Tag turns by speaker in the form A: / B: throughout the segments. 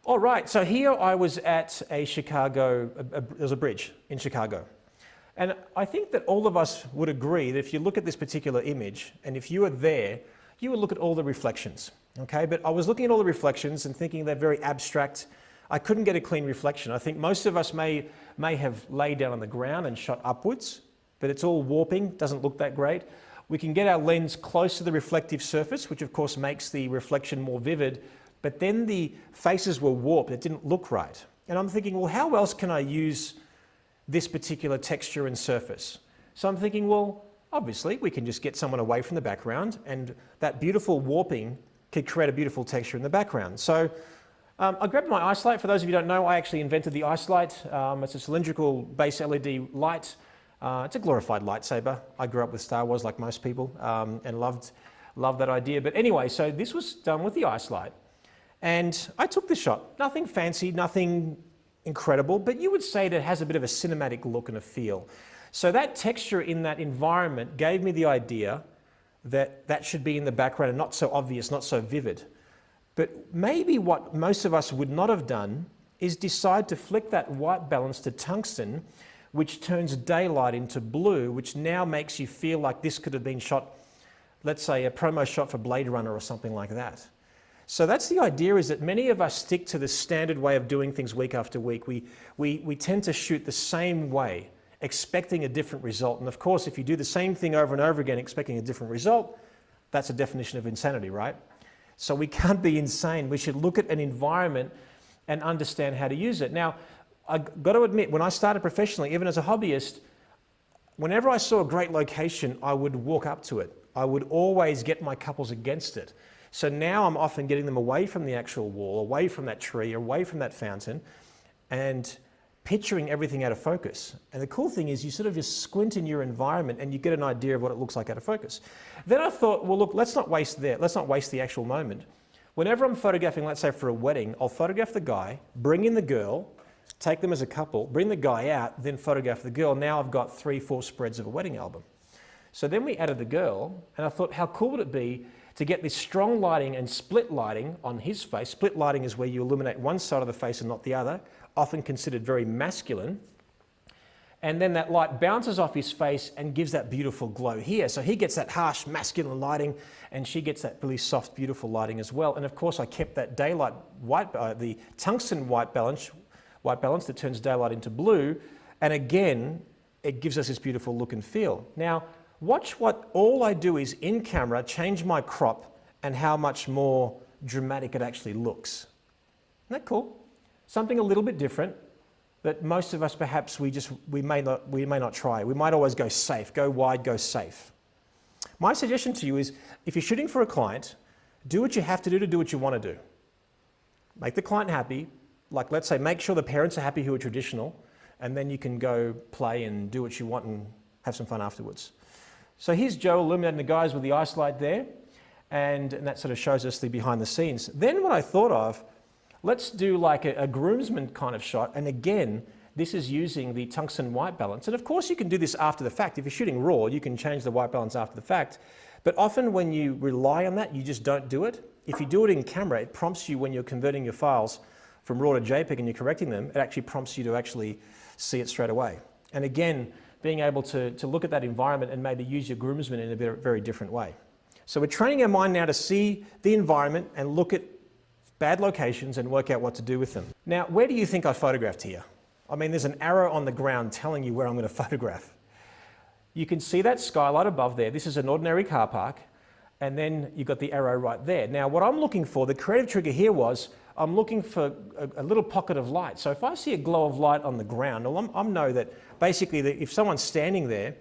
A: All right, so here I was at a Chicago, there's a bridge in Chicago. And I think that all of us would agree that if you look at this particular image, and if you were there, you would look at all the reflections, okay? But I was looking at all the reflections and thinking they're very abstract. I couldn't get a clean reflection. I think most of us may have laid down on the ground and shot upwards, but it's all warping, doesn't look that great. We can get our lens close to the reflective surface, which of course makes the reflection more vivid, but then the faces were warped, it didn't look right. And I'm thinking, well, how else can I use this particular texture and surface? So I'm thinking, well, obviously we can just get someone away from the background and that beautiful warping could create a beautiful texture in the background. So I grabbed my ice light. For those of you who don't know, I actually invented the ice light. It's a cylindrical base LED light. It's a glorified lightsaber. I grew up with Star Wars like most people and loved that idea. But anyway, so this was done with the ice light. And I took the shot. Nothing fancy, nothing incredible, but you would say that it has a bit of a cinematic look and a feel. So that texture in that environment gave me the idea that that should be in the background and not so obvious, not so vivid. But maybe what most of us would not have done is decide to flick that white balance to tungsten, which turns daylight into blue, which now makes you feel like this could have been shot, let's say a promo shot for Blade Runner or something like that. So that's the idea, is that many of us stick to the standard way of doing things week after week. We tend to shoot the same way, expecting a different result. And of course, if you do the same thing over and over again, expecting a different result, that's a definition of insanity, right? So we can't be insane. We should look at an environment and understand how to use it. Now, I've got to admit, when I started professionally, even as a hobbyist, whenever I saw a great location, I would walk up to it. I would always get my couples against it. So now I'm often getting them away from the actual wall, away from that tree, away from that fountain, and picturing everything out of focus. And the cool thing is you sort of just squint in your environment and you get an idea of what it looks like out of focus. Then I thought, well, look, let's not waste the actual moment. Whenever I'm photographing, let's say for a wedding, I'll photograph the guy, bring in the girl, take them as a couple, bring the guy out, then photograph the girl. Now I've got 3-4 spreads of a wedding album. So then we added the girl, and I thought, how cool would it be to get this strong lighting and split lighting on his face. Split lighting is where you illuminate one side of the face and not the other, often considered very masculine. And then that light bounces off his face and gives that beautiful glow here. So he gets that harsh masculine lighting and she gets that really soft, beautiful lighting as well. And of course I kept that daylight white, the tungsten white balance that turns daylight into blue. And again, it gives us this beautiful look and feel. Now, watch what all I do is in camera, change my crop and how much more dramatic it actually looks. Isn't that cool? Something a little bit different that most of us perhaps we may not try. We might always go safe, go wide, go safe. My suggestion to you is if you're shooting for a client, do what you have to do what you want to do. Make the client happy, like let's say make sure the parents are happy who are traditional, and then you can go play and do what you want and have some fun afterwards. So here's Joe illuminating the guys with the ice light there, and that sort of shows us the behind the scenes. Then what I thought of, let's do like a groomsman kind of shot, and again, this is using the tungsten white balance. And of course you can do this after the fact. If you're shooting raw, you can change the white balance after the fact. But often when you rely on that, you just don't do it. If you do it in camera, it prompts you when you're converting your files from RAW to JPEG and you're correcting them, it actually prompts you to actually see it straight away. And again, being able to look at that environment and maybe use your groomsmen in a very different way. So we're training our mind now to see the environment and look at bad locations and work out what to do with them. Now, where do you think I photographed here? I mean, there's an arrow on the ground telling you where I'm going to photograph. You can see that skylight above there. This is an ordinary car park. And then you've got the arrow right there. Now, what I'm looking for, the creative trigger here was, I'm looking for a little pocket of light. So if I see a glow of light on the ground, I know that basically if someone's standing there,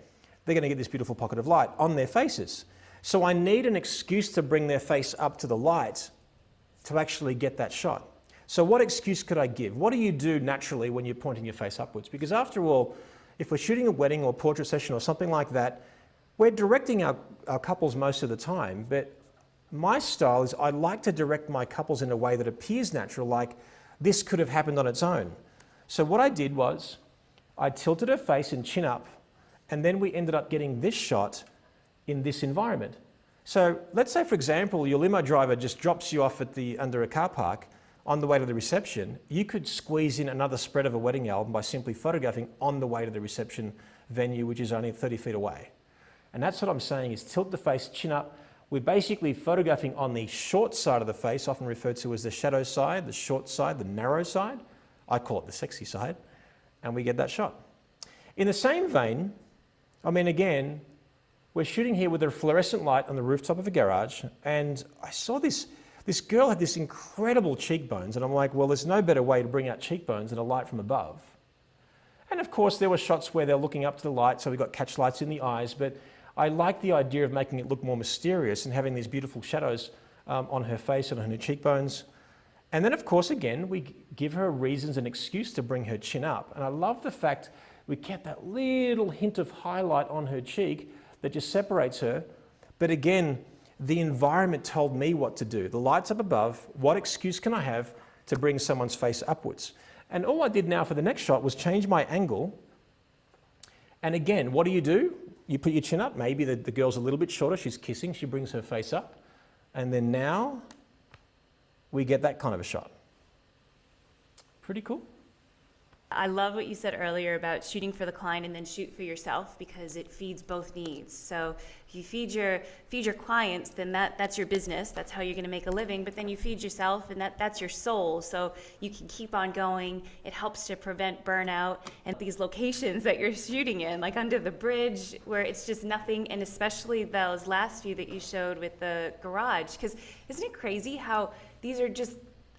A: they're going to get this beautiful pocket of light on their faces. So I need an excuse to bring their face up to the light to actually get that shot. So what excuse could I give? What do you do naturally when you're pointing your face upwards? Because after all, if we're shooting a wedding or portrait session or something like that, we're directing our couples most of the time, but my style is I like to direct my couples in a way that appears natural, like this could have happened on its own. So what I did was I tilted her face and chin up, and then we ended up getting this shot in this environment. So let's say, for example, your limo driver just drops you off under a car park. on the way to the reception, you could squeeze in another spread of a wedding album by simply photographing on the way to the reception venue, which is only 30 feet away. And that's what I'm saying is tilt the face, chin up. We're basically photographing on the short side of the face, often referred to as the shadow side, the short side, the narrow side. I call it the sexy side, and we get that shot. In the same vein, I mean, again, we're shooting here with a fluorescent light on the rooftop of a garage, and I saw this girl had this incredible cheekbones, and I'm like, well, there's no better way to bring out cheekbones than a light from above. And of course, there were shots where they're looking up to the light, so we've got catch lights in the eyes, but I like the idea of making it look more mysterious and having these beautiful shadows on her face and on her cheekbones. And then, of course, again, we give her reasons and excuse to bring her chin up. And I love the fact we kept that little hint of highlight on her cheek that just separates her. But again, the environment told me what to do. The light's up above. What excuse can I have to bring someone's face upwards? And all I did now for the next shot was change my angle. And again, what do? You put your chin up. Maybe the girl's a little bit shorter. She's kissing. She brings her face up. And then now we get that kind of a shot. Pretty cool.
B: I love what you said earlier about shooting for the client and then shoot for yourself, because it feeds both needs. So if you feed your clients, then that's your business. That's how you're going to make a living. But then you feed yourself, and that's your soul. So you can keep on going. It helps to prevent burnout. And these locations that you're shooting in, like under the bridge, where it's just nothing, and especially those last few that you showed with the garage, because isn't it crazy how these are just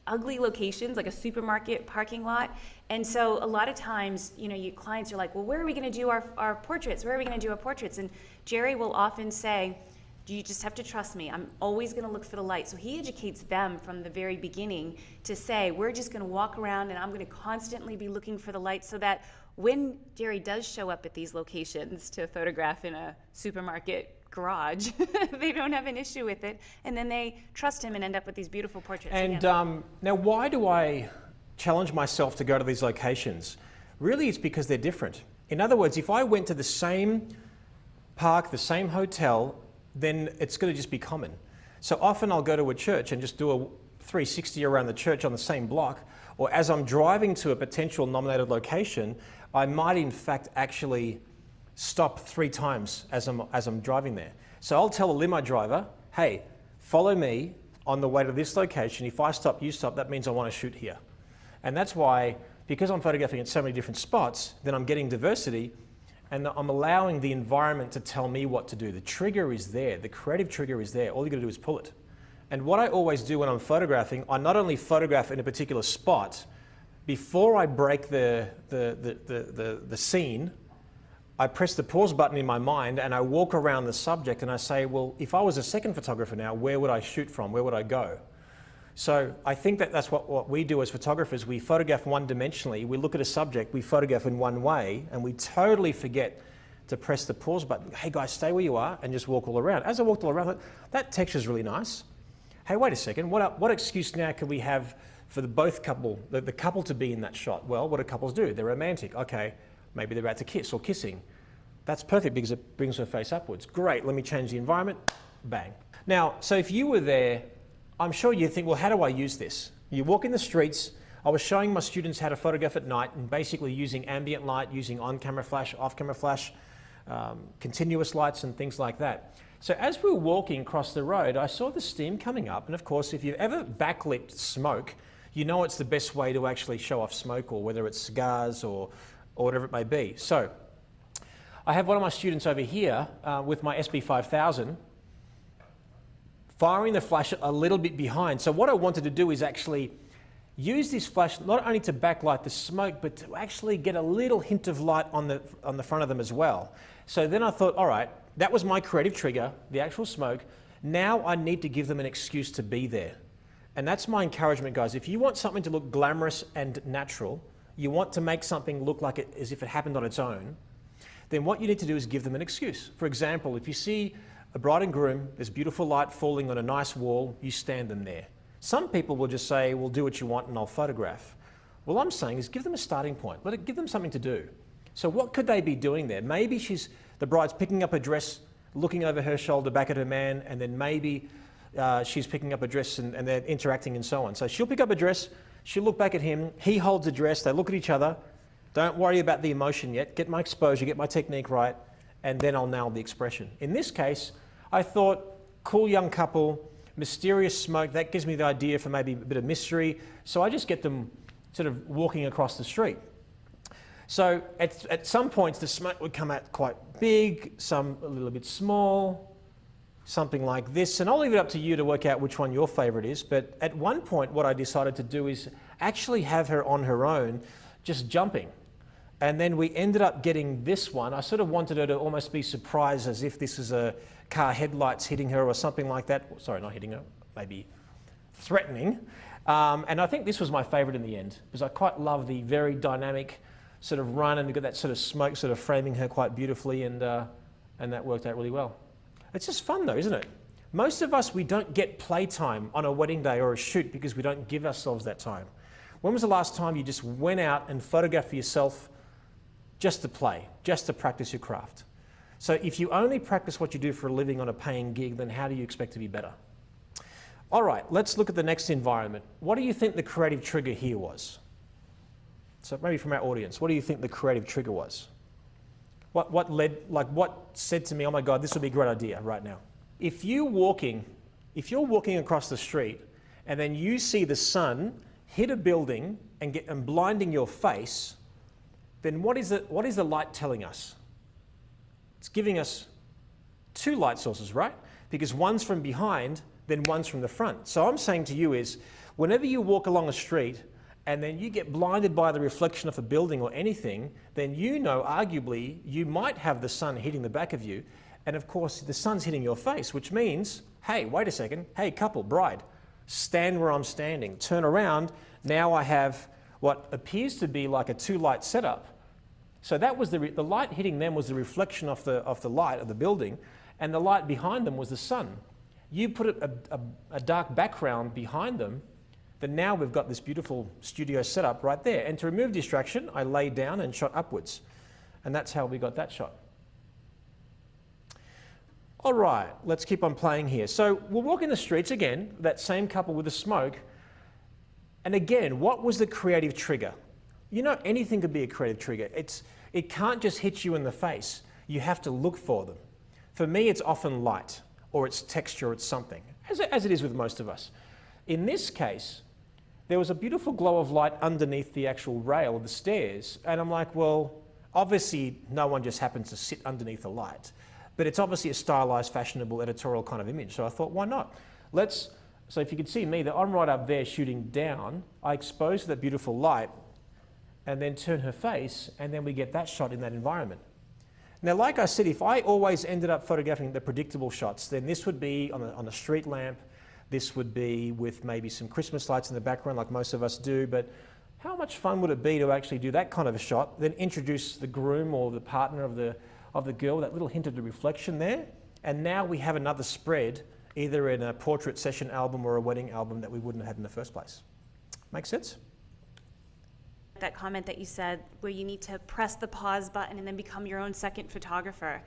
B: ugly locations, like a supermarket parking lot? And so a lot of times, your clients are like, well, where are we going to do our portraits? Where are we going to do our portraits? And Jerry will often say, you just have to trust me. I'm always going to look for the light. So he educates them from the very beginning to say, we're just going to walk around and I'm going to constantly be looking for the light, so that when Jerry does show up at these locations to photograph in a supermarket garage, they don't have an issue with it, and then they trust him and end up with these beautiful portraits.
A: And now, why do I challenge myself to go to these locations? Really, it's because they're different. In other words, if I went to the same park, the same hotel, then it's going to just be common. So often I'll go to a church and just do a 360 around the church on the same block, or as I'm driving to a potential nominated location, I might in fact actually stop 3 times as I'm driving there. So I'll tell a limo driver, hey, follow me on the way to this location. If I stop, you stop, that means I want to shoot here. And that's why, because I'm photographing at so many different spots, then I'm getting diversity, and I'm allowing the environment to tell me what to do. The trigger is there, the creative trigger is there. All you got to do is pull it. And what I always do when I'm photographing, I not only photograph in a particular spot, before I break the scene, I press the pause button in my mind and I walk around the subject and I say, well, if I was a second photographer now, where would I shoot from? Where would I go? So I think that's what we do as photographers. We photograph one-dimensionally. We look at a subject, we photograph in one way, and we totally forget to press the pause button. Hey guys, stay where you are and just walk all around. As I walked all around, I thought, that texture's really nice. Hey, wait a second, what excuse now can we have for the couple to be in that shot? Well, what do couples do? They're romantic. Okay, maybe they're about to kiss or kissing. That's perfect because it brings her face upwards. Great, let me change the environment. Bang. Now, so if you were there, I'm sure you think, well, how do I use this? You walk in the streets. I was showing my students how to photograph at night and basically using ambient light, using on-camera flash, off-camera flash, continuous lights and things like that. So as we were walking across the road, I saw the steam coming up. And of course, if you've ever backlit smoke, you know it's the best way to actually show off smoke, or whether it's cigars or whatever it may be. So I have one of my students over here with my SB5000 firing the flash a little bit behind. So what I wanted to do is actually use this flash not only to backlight the smoke, but to actually get a little hint of light on the front of them as well. So then I thought, all right, that was my creative trigger, the actual smoke. Now I need to give them an excuse to be there. And that's my encouragement, guys. If you want something to look glamorous and natural, you want to make something look like it as if it happened on its own, then what you need to do is give them an excuse. For example, if you see a bride and groom, there's beautiful light falling on a nice wall, you stand them there. Some people will just say, well, do what you want and I'll photograph. What I'm saying is give them a starting point. Give them something to do. So what could they be doing there? Maybe the bride's picking up her dress, looking over her shoulder back at her man, and then maybe she's picking up a dress and they're interacting and so on. So she'll pick up a dress, she'll look back at him, he holds a dress, they look at each other. Don't worry about the emotion yet, get my exposure, get my technique right, and then I'll nail the expression. In this case, I thought, cool young couple, mysterious smoke, that gives me the idea for maybe a bit of mystery. So I just get them sort of walking across the street. So at some points the smoke would come out quite big, some a little bit small, something like this. And I'll leave it up to you to work out which one your favorite is. But at one point what I decided to do is actually have her on her own, just jumping. And then we ended up getting this one. I sort of wanted her to almost be surprised as if this is a car headlights hitting her or something like that. Sorry, not hitting her, maybe threatening. And I think this was my favorite in the end because I quite love the very dynamic sort of run and got that sort of smoke sort of framing her quite beautifully, and that worked out really well. It's just fun though, isn't it? Most of us, we don't get playtime on a wedding day or a shoot because we don't give ourselves that time. When was the last time you just went out and photographed for yourself just to play, just to practice your craft? So if you only practice what you do for a living on a paying gig, then how do you expect to be better? All right, let's look at the next environment. What do you think the creative trigger here was? So maybe from our audience, what do you think the creative trigger was? What said to me, oh my God, this would be a great idea right now? If you're walking across the street and then you see the sun hit a building and blinding your face, then what is the light telling us? It's giving us two light sources, right? Because one's from behind, then one's from the front. So I'm saying to you is, whenever you walk along a street and then you get blinded by the reflection of a building or anything, then you know, arguably, you might have the sun hitting the back of you. And of course, the sun's hitting your face, which means, hey, wait a second. Hey, couple, bride, stand where I'm standing. Turn around. Now I have what appears to be like a two-light setup. So that was the light hitting them was the reflection of the light of the building, and the light behind them was the sun. You put a dark background behind them, then now we've got this beautiful studio setup right there. And to remove distraction, I laid down and shot upwards. And that's how we got that shot. All right, let's keep on playing here. So we're walking the streets again, that same couple with the smoke. And again, what was the creative trigger? You know, anything could be a creative trigger. It can't just hit you in the face. You have to look for them. For me, it's often light, or it's texture, or it's something, as it is with most of us. In this case, there was a beautiful glow of light underneath the actual rail of the stairs, and I'm like, well, obviously no one just happens to sit underneath the light, but it's obviously a stylized, fashionable, editorial kind of image, so I thought, why not? So if you could see me, that I'm right up there shooting down, I expose that beautiful light, and then turn her face, and then we get that shot in that environment. Now, like I said, if I always ended up photographing the predictable shots, then this would be on a street lamp, this would be with maybe some Christmas lights in the background like most of us do, but how much fun would it be to actually do that kind of a shot, then introduce the groom or the partner of the girl, that little hint of the reflection there, and now we have another spread, either in a portrait session album or a wedding album that we wouldn't have had in the first place. Make sense?
B: That comment that you said where you need to press the pause button and then become your own second photographer.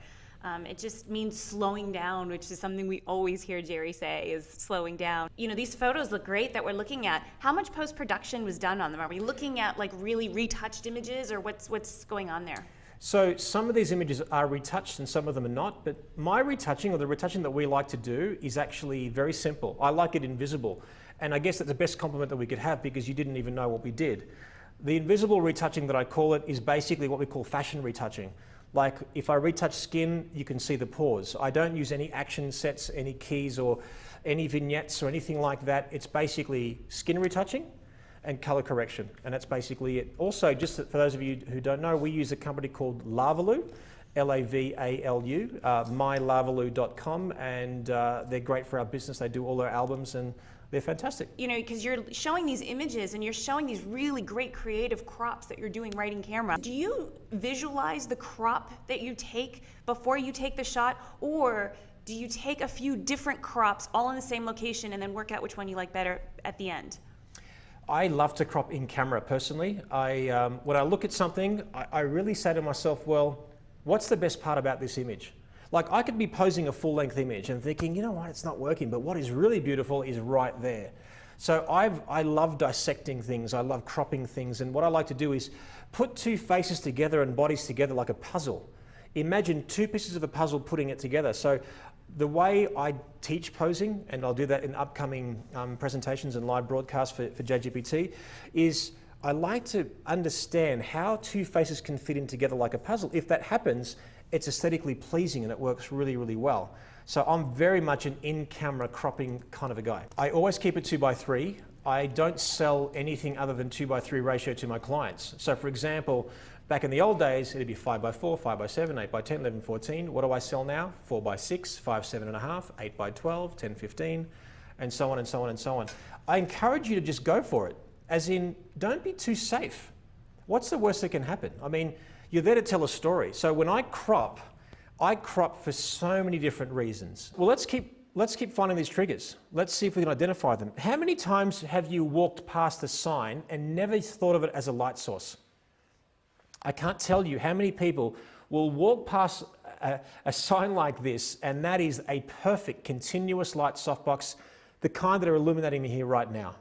B: It just means slowing down, which is something we always hear Jerry say, is slowing down. You know, these photos look great that we're looking at. How much post-production was done on them? Are we looking at like really retouched images, or what's going on there?
A: So some of these images are retouched and some of them are not, but my retouching, or the retouching that we like to do, is actually very simple. I like it invisible, and I guess that's the best compliment that we could have because you didn't even know what we did. The invisible retouching that I call it is basically what we call fashion retouching. Like if I retouch skin, you can see the pores. I don't use any action sets, any keys or any vignettes or anything like that. It's basically skin retouching and color correction, and that's basically it. Also, just for those of you who don't know, we use a company called Lavalu, L-A-V-A-L-U, mylavaloo.com, and they're great for our business. They do all our albums and they're fantastic.
B: You know, because you're showing these images and you're showing these really great creative crops that you're doing right in camera. Do you visualize the crop that you take before you take the shot, or do you take a few different crops all in the same location and then work out which one you like better at the end?
A: I love to crop in camera personally. When I look at something, I really say to myself, well, what's the best part about this image? Like I could be posing a full-length image and thinking, you know what, it's not working, but what is really beautiful is right there. So I love dissecting things, I love cropping things, and what I like to do is put two faces together and bodies together like a puzzle. Imagine two pieces of a puzzle putting it together. So the way I teach posing, and I'll do that in upcoming presentations and live broadcasts for JGPT, is I like to understand how two faces can fit in together like a puzzle. If that happens, it's aesthetically pleasing and it works really, really well. So I'm very much an in-camera cropping kind of a guy. I always keep it 2:3. I don't sell anything other than 2:3 ratio to my clients. So for example, back in the old days, it'd be 5:4, 5:7, 8:10, 11:14. What do I sell now? 4:6, 5, 7.5, 8:12, 10:15, and so on and so on and so on. I encourage you to just go for it. As in, don't be too safe. What's the worst that can happen? I mean, you're there to tell a story. So when I crop for so many different reasons. Well, let's keep finding these triggers. Let's see if we can identify them. How many times have you walked past a sign and never thought of it as a light source? I can't tell you how many people will walk past a sign like this, and that is a perfect continuous light softbox, the kind that are illuminating me here right now.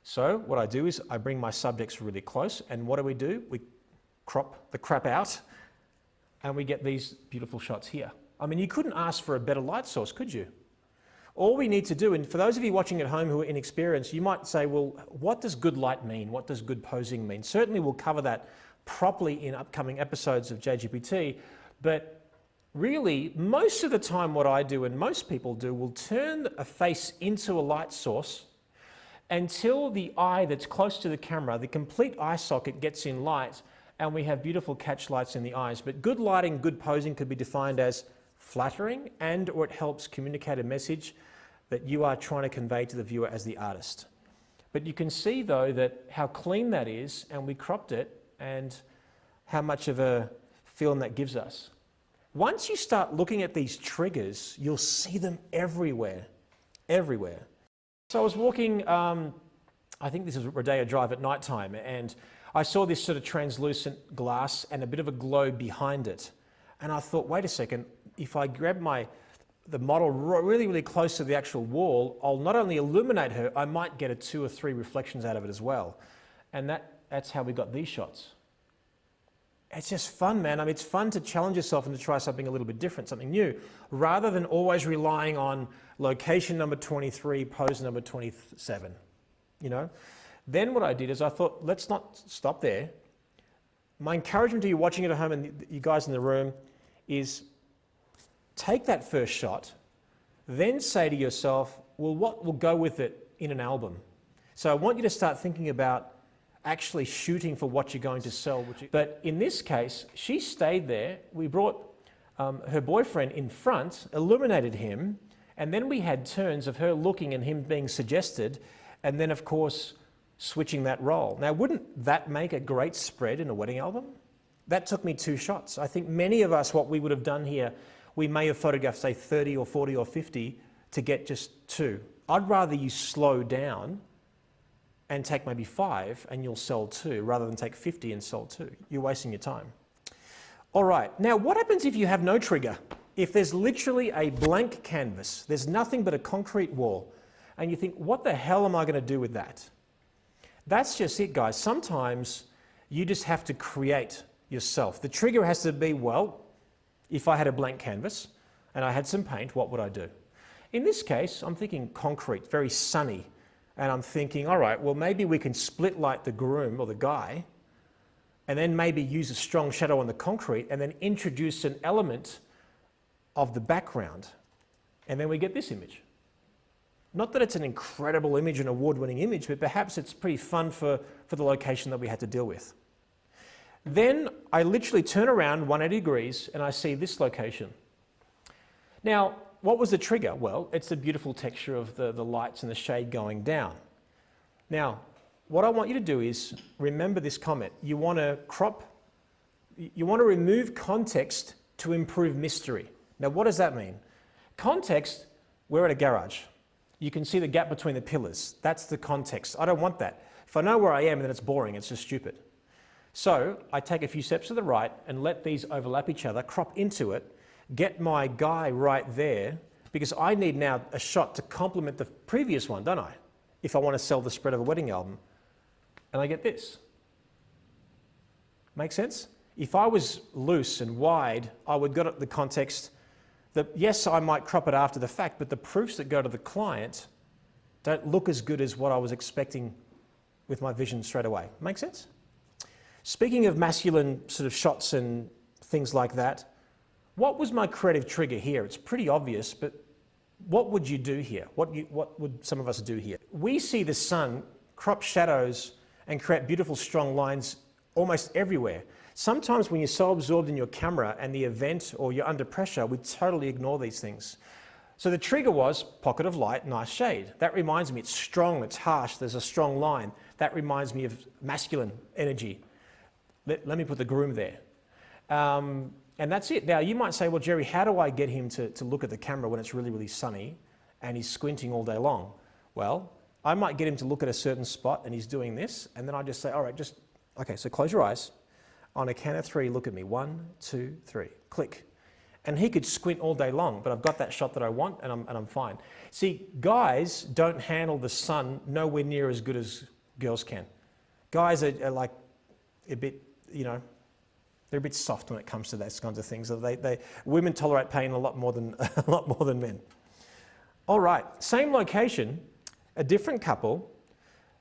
A: So what I do is I bring my subjects really close, and what do? We crop the crap out, and we get these beautiful shots here. I mean, you couldn't ask for a better light source, could you? All we need to do, and for those of you watching at home who are inexperienced, you might say, well, what does good light mean? What does good posing mean? Certainly we'll cover that properly in upcoming episodes of JGPT, but really, most of the time what I do and most people do will turn a face into a light source until the eye that's close to the camera, the complete eye socket gets in light, and we have beautiful catch lights in the eyes. But good lighting, good posing could be defined as flattering and or it helps communicate a message that you are trying to convey to the viewer as the artist. But you can see though that how clean that is, and we cropped it, and how much of a feeling that gives us. Once you start looking at these triggers, you'll see them everywhere, everywhere. So I was walking, I think this is Rodeo Drive at night time, and I saw this sort of translucent glass and a bit of a glow behind it. And I thought, wait a second, if I grab the model really, really close to the actual wall, I'll not only illuminate her, I might get 2 or 3 reflections out of it as well. And that's how we got these shots. It's just fun, man. I mean, it's fun to challenge yourself and to try something a little bit different, something new, rather than always relying on location number 23, pose number 27, you know? Then what I did is I thought, let's not stop there. My encouragement to you watching it at home and you guys in the room is take that first shot, then say to yourself, well, what will go with it in an album? So I want you to start thinking about actually shooting for what you're going to sell. But in this case, she stayed there. We brought her boyfriend in front, illuminated him, and then we had turns of her looking and him being suggested, and then of course, switching that role. Now, wouldn't that make a great spread in a wedding album? That took me 2 shots. I think many of us, what we would have done here, we may have photographed, say, 30 or 40 or 50 to get just 2. I'd rather you slow down and take maybe 5 and you'll sell 2 rather than take 50 and sell 2. You're wasting your time. All right, now what happens if you have no trigger? If there's literally a blank canvas, there's nothing but a concrete wall, and you think, what the hell am I going to do with that? That's just it, guys. Sometimes you just have to create yourself. The trigger has to be, well, if I had a blank canvas and I had some paint, what would I do? In this case, I'm thinking concrete, very sunny. And I'm thinking, all right, well, maybe we can split light the groom or the guy and then maybe use a strong shadow on the concrete and then introduce an element of the background. And then we get this image. Not that it's an incredible image, an award-winning image, but perhaps it's pretty fun for the location that we had to deal with. Then I literally turn around 180 degrees and I see this location. Now, what was the trigger? Well, it's the beautiful texture of the lights and the shade going down. Now, what I want you to do is remember this comment. You want to remove context to improve mystery. Now, what does that mean? Context, we're at a garage. You can see the gap between the pillars. That's the context. I don't want that. If I know where I am, then it's boring. It's just stupid. So I take a few steps to the right and let these overlap each other, crop into it. get my guy right there, because I need now a shot to complement the previous one, don't I? If I want to sell the spread of a wedding album. And I get this. Make sense? If I was loose and wide, I would go to the context that, yes, I might crop it after the fact, but the proofs that go to the client don't look as good as what I was expecting with my vision straight away. Make sense? Speaking of masculine sort of shots and things like that, what was my creative trigger here? It's pretty obvious, but what would you do here? What would some of us do here? We see the sun crop shadows and create beautiful strong lines almost everywhere. Sometimes when you're so absorbed in your camera and the event or you're under pressure, we totally ignore these things. So the trigger was pocket of light, nice shade. That reminds me it's strong, it's harsh, there's a strong line. That reminds me of masculine energy. Let me put the groom there. And that's it. Now you might say, well, Jerry, how do I get him to look at the camera when it's really, really sunny and he's squinting all day long? Well, I might get him to look at a certain spot and he's doing this, and then I just say, all right, okay, so close your eyes. On a count of 3, look at me. 1, 2, 3, click. And he could squint all day long, but I've got that shot that I want and I'm fine. See, guys don't handle the sun nowhere near as good as girls can. Guys are like a bit, they're a bit soft when it comes to those kinds of things. Women tolerate pain a lot more than men. All right, same location, a different couple.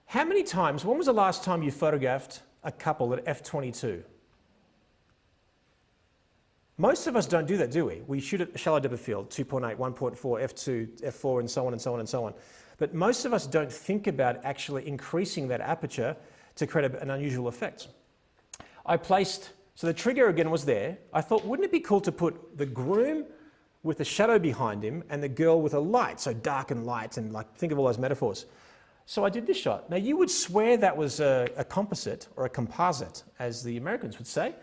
A: How many times, when was the last time you photographed a couple at f/22? Most of us don't do that, do we? We shoot at shallow depth of field, 2.8, 1.4, f2, f4, and so on and so on and so on. But most of us don't think about actually increasing that aperture to create an unusual effect. So the trigger again was there. I thought, wouldn't it be cool to put the groom with a shadow behind him and the girl with a light, so dark and light, and like think of all those metaphors. So I did this shot. Now you would swear that was a composite or a composite, as the Americans would say.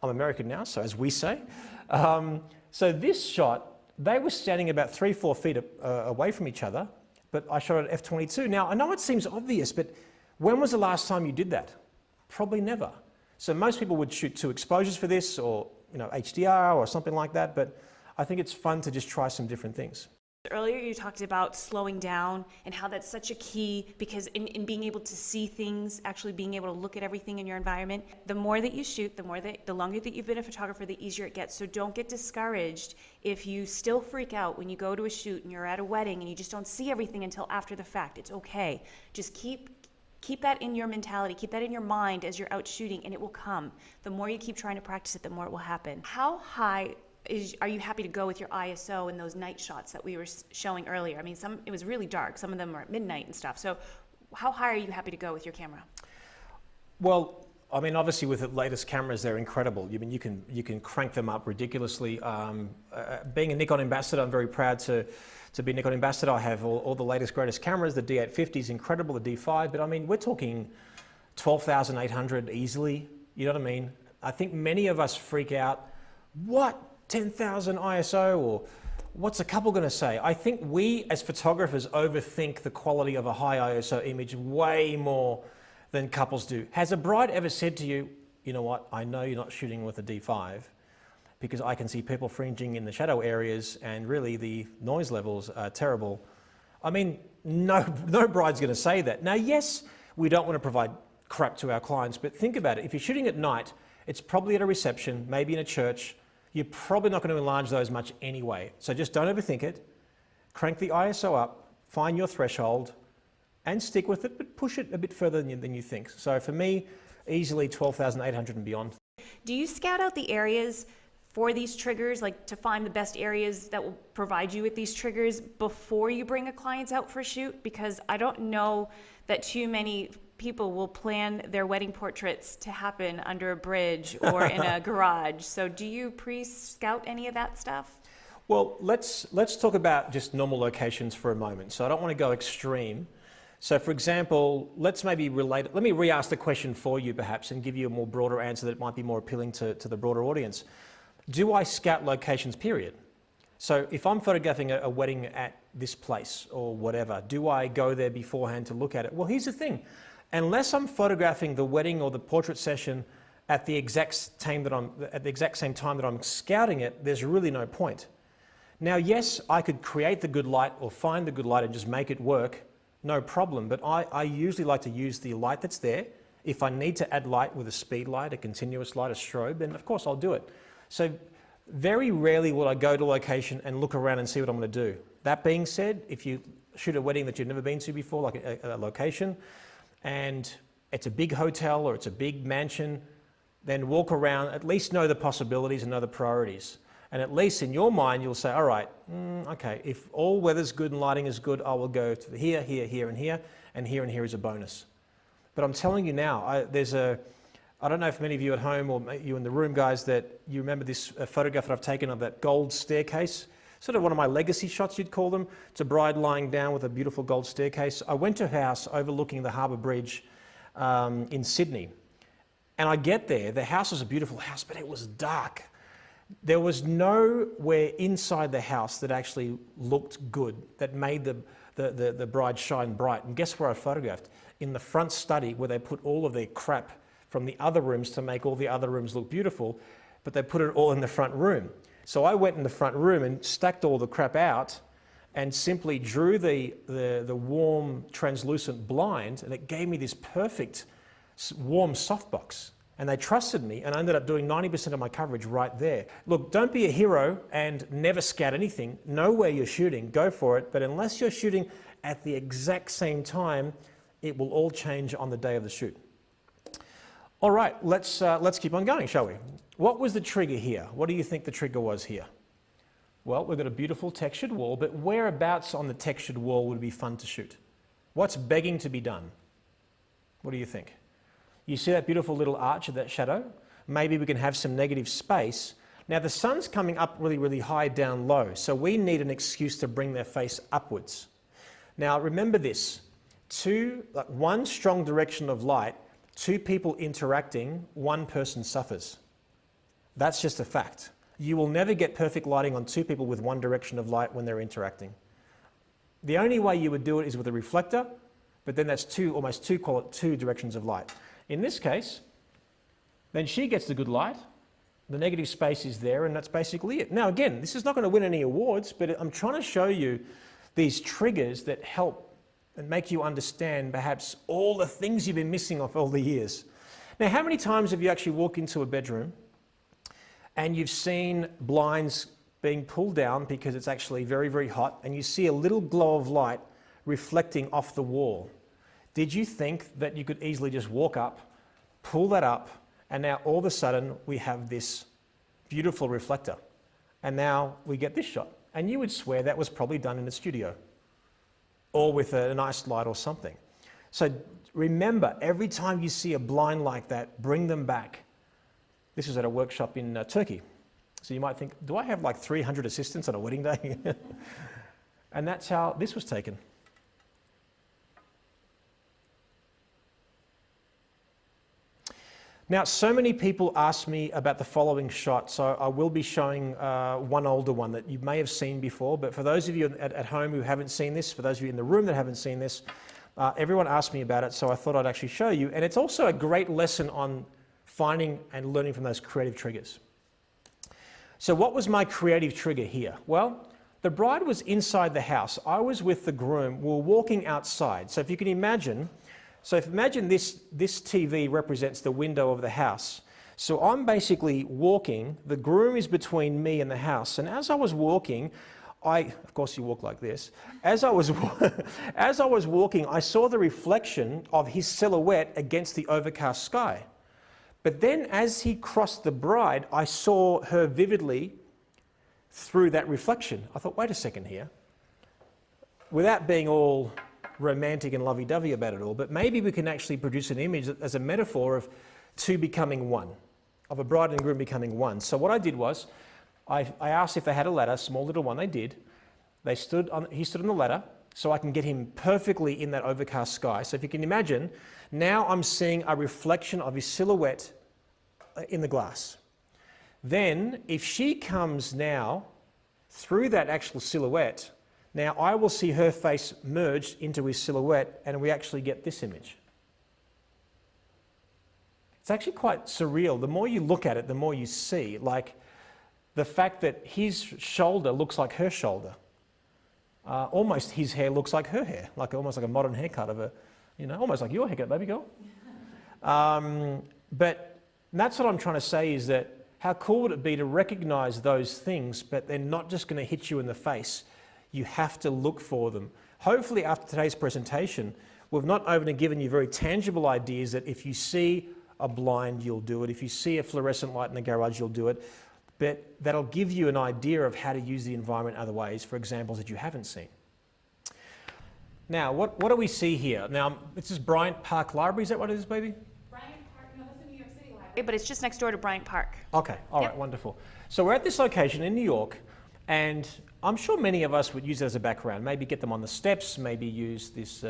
A: I'm American now, so as we say. So this shot, they were standing about 3-4 feet away from each other, but I shot at f/22. Now I know it seems obvious, but when was the last time you did that? Probably never. So most people would shoot 2 exposures for this, or HDR or something like that, but I think it's fun to just try some different things.
B: Earlier you talked about slowing down and how that's such a key, because in being able to see things, actually being able to look at everything in your environment, the more that you shoot, the longer that you've been a photographer, the easier it gets. So don't get discouraged if you still freak out when you go to a shoot and you're at a wedding and you just don't see everything until after the fact. It's okay. Just keep that in your mentality, keep that in your mind as you're out shooting, and it will come. The more you keep trying to practice it, the more it will happen. How high are you happy to go with your ISO in those night shots that we were showing earlier? I mean, it was really dark. Some of them were at midnight and stuff. So how high are you happy to go with your camera?
A: Well, I mean, obviously with the latest cameras, they're incredible. I mean, you can crank them up ridiculously. Being a Nikon ambassador, I'm very proud to be a Nikon ambassador. I have all the latest, greatest cameras. The D850 is incredible, the D5, but I mean, we're talking 12,800 easily. You know what I mean? I think many of us freak out. What? 10,000 ISO, or what's a couple going to say? I think we as photographers overthink the quality of a high ISO image way more than couples do. Has a bride ever said to you, you know what, I know you're not shooting with a D5 because I can see people fringing in the shadow areas and really the noise levels are terrible? I mean, no bride's going to say that. Now, yes, we don't want to provide crap to our clients, but think about it. If you're shooting at night, it's probably at a reception, maybe in a church. You're probably not going to enlarge those much anyway. So just don't overthink it. Crank the ISO up, find your threshold, and stick with it, but push it a bit further than you think. So for me, easily 12,800 and beyond.
B: Do you scout out the areas for these triggers, like to find the best areas that will provide you with these triggers before you bring a client out for a shoot? Because I don't know that too many people will plan their wedding portraits to happen under a bridge or in a garage. So do you pre-scout any of that stuff?
A: Well, let's talk about just normal locations for a moment. So I don't want to go extreme. So for example, let me re-ask the question for you perhaps and give you a more broader answer that might be more appealing to the broader audience. Do I scout locations, period? So if I'm photographing a wedding at this place or whatever, do I go there beforehand to look at it? Well, here's the thing. Unless I'm photographing the wedding or the portrait session at the exact same time that I'm scouting it, there's really no point. Now, yes, I could create the good light or find the good light and just make it work, no problem, but I usually like to use the light that's there. If I need to add light with a speed light, a continuous light, a strobe, then of course I'll do it. So very rarely will I go to a location and look around and see what I'm going to do. That being said, if you shoot a wedding that you've never been to before, like a location, and it's a big hotel or it's a big mansion, then walk around, at least know the possibilities and know the priorities. And at least in your mind, you'll say, all right, okay, if all weather's good and lighting is good, I will go to here, here, here, and here, and here is a bonus. But I'm telling you now, I don't know if many of you at home or you in the room, guys, that you remember this photograph that I've taken of that gold staircase. Sort of one of my legacy shots, you'd call them. It's a bride lying down with a beautiful gold staircase. I went to a house overlooking the Harbour Bridge in Sydney. And I get there, the house was a beautiful house, but it was dark. There was nowhere inside the house that actually looked good, that made the bride shine bright. And guess where I photographed? In the front study, where they put all of their crap from the other rooms to make all the other rooms look beautiful, but they put it all in the front room. So I went in the front room and stacked all the crap out and simply drew the warm translucent blind, and it gave me this perfect warm softbox. And they trusted me, and I ended up doing 90% of my coverage right there. Look, don't be a hero and never scout anything. Know where you're shooting, go for it, but unless you're shooting at the exact same time, it will all change on the day of the shoot. All right, let's keep on going, shall we? What was the trigger here? What do you think the trigger was here? Well, we've got a beautiful textured wall, but whereabouts on the textured wall would be fun to shoot? What's begging to be done? What do you think? You see that beautiful little arch of that shadow? Maybe we can have some negative space. Now the sun's coming up really, really high down low, so we need an excuse to bring their face upwards. Now remember this, one strong direction of light, two people interacting, one person suffers. That's just a fact. You will never get perfect lighting on two people with one direction of light when they're interacting. The only way you would do it is with a reflector, but then that's almost two directions of light. In this case, then she gets the good light, the negative space is there, and that's basically it. Now again, this is not going to win any awards, but I'm trying to show you these triggers that help and make you understand perhaps all the things you've been missing off all the years. Now, how many times have you actually walked into a bedroom and you've seen blinds being pulled down because it's actually very, very hot, and you see a little glow of light reflecting off the wall? Did you think that you could easily just walk up, pull that up, and now all of a sudden we have this beautiful reflector? And now we get this shot. And you would swear that was probably done in a studio or with a nice light or something. So remember, every time you see a blind like that, bring them back. This was at a workshop in Turkey. So you might think, do I have like 300 assistants on a wedding day? And that's how this was taken. Now, so many people ask me about the following shot, so I will be showing one older one that you may have seen before, but for those of you at home who haven't seen this, for those of you in the room that haven't seen this, everyone asked me about it, so I thought I'd actually show you. And it's also a great lesson on finding and learning from those creative triggers. So what was my creative trigger here? Well, the bride was inside the house. I was with the groom. We were walking outside. So if you can imagine, this TV represents the window of the house. So I'm basically walking, the groom is between me and the house, and as I was walking, of course you walk like this, as I was walking, I saw the reflection of his silhouette against the overcast sky. But then as he crossed the bride, I saw her vividly through that reflection. I thought, wait a second here, without being all romantic and lovey-dovey about it all, but maybe we can actually produce an image as a metaphor of two becoming one, of a bride and groom becoming one. So what I did was, I asked if they had a ladder, small little one. They did. He stood on the ladder, so I can get him perfectly in that overcast sky. So if you can imagine, now I'm seeing a reflection of his silhouette in the glass. Then, if she comes now through that actual silhouette, now I will see her face merged into his silhouette, and we actually get this image. It's actually quite surreal. The more you look at it, the more you see. Like the fact that his shoulder looks like her shoulder. Almost his hair looks like her hair, like almost like a modern haircut of a, almost like your haircut, baby girl. But that's what I'm trying to say, is that how cool would it be to recognize those things, but they're not just going to hit you in the face. You have to look for them. Hopefully after today's presentation, we've not only given you very tangible ideas that if you see a blind, you'll do it. If you see a fluorescent light in the garage, you'll do it. But that'll give you an idea of how to use the environment other ways, for examples that you haven't seen. Now, what do we see here? Now, this is Bryant Park Library. Is that what it is, baby?
B: Bryant Park, no, that's the New York City Library. But it's just next door to Bryant Park.
A: Okay, all right, wonderful. So we're at this location in New York, and I'm sure many of us would use it as a background. Maybe get them on the steps, maybe use this,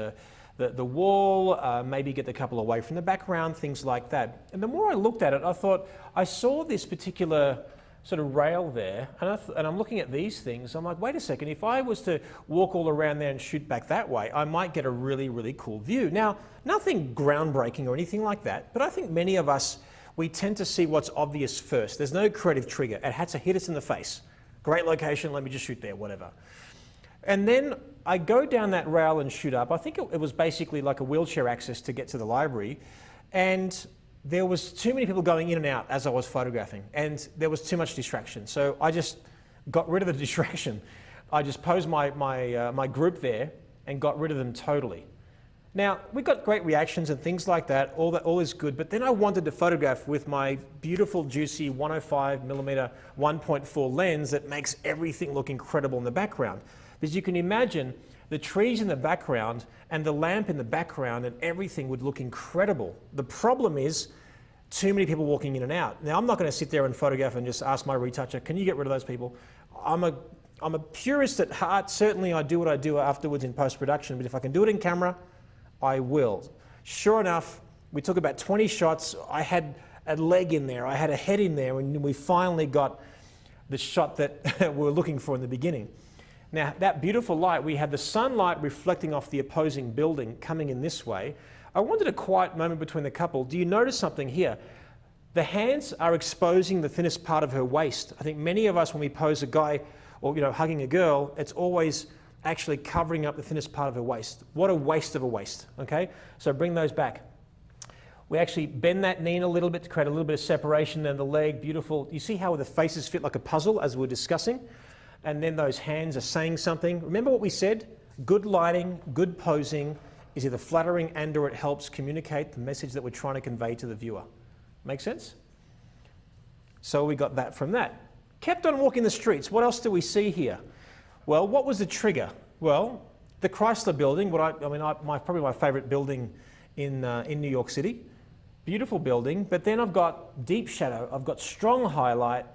A: the wall, maybe get the couple away from the background, things like that. And the more I looked at it, I thought, I saw this particular sort of rail there, and I'm looking at these things. I'm like, wait a second, if I was to walk all around there and shoot back that way, I might get a really, really cool view. Now, nothing groundbreaking or anything like that, but I think many of us, we tend to see what's obvious first. There's no creative trigger. It had to hit us in the face. Great location, let me just shoot there, whatever. And then I go down that rail and shoot up. I think it was basically like a wheelchair access to get to the library. And there was too many people going in and out as I was photographing, and there was too much distraction. So I just got rid of the distraction. I just posed my group there and got rid of them totally. Now, we got great reactions and things like that. All is good. But then I wanted to photograph with my beautiful, juicy 105mm 1.4 lens that makes everything look incredible in the background. Because you can imagine the trees in the background and the lamp in the background and everything would look incredible. The problem is too many people walking in and out. Now, I'm not going to sit there and photograph and just ask my retoucher, can you get rid of those people? I'm a purist at heart. Certainly I do what I do afterwards in post-production, but if I can do it in camera, I will. Sure enough, we took about 20 shots. I had a leg in there, I had a head in there, and we finally got the shot that we were looking for in the beginning. Now, that beautiful light, we had the sunlight reflecting off the opposing building coming in this way. I wanted a quiet moment between the couple. Do you notice something here? The hands are exposing the thinnest part of her waist. I think many of us, when we pose a guy or hugging a girl, it's always actually covering up the thinnest part of her waist. What a waste of a waist, okay? So bring those back. We actually bend that knee in a little bit to create a little bit of separation, and the leg, beautiful. You see how the faces fit like a puzzle as we were discussing? And then those hands are saying something. Remember what we said? Good lighting, good posing is either flattering and or it helps communicate the message that we're trying to convey to the viewer. Make sense? So we got that from that. Kept on walking the streets. What else do we see here? Well, what was the trigger? Well, the Chrysler Building, probably my favorite building in New York City. Beautiful building, but then I've got deep shadow, I've got strong highlight.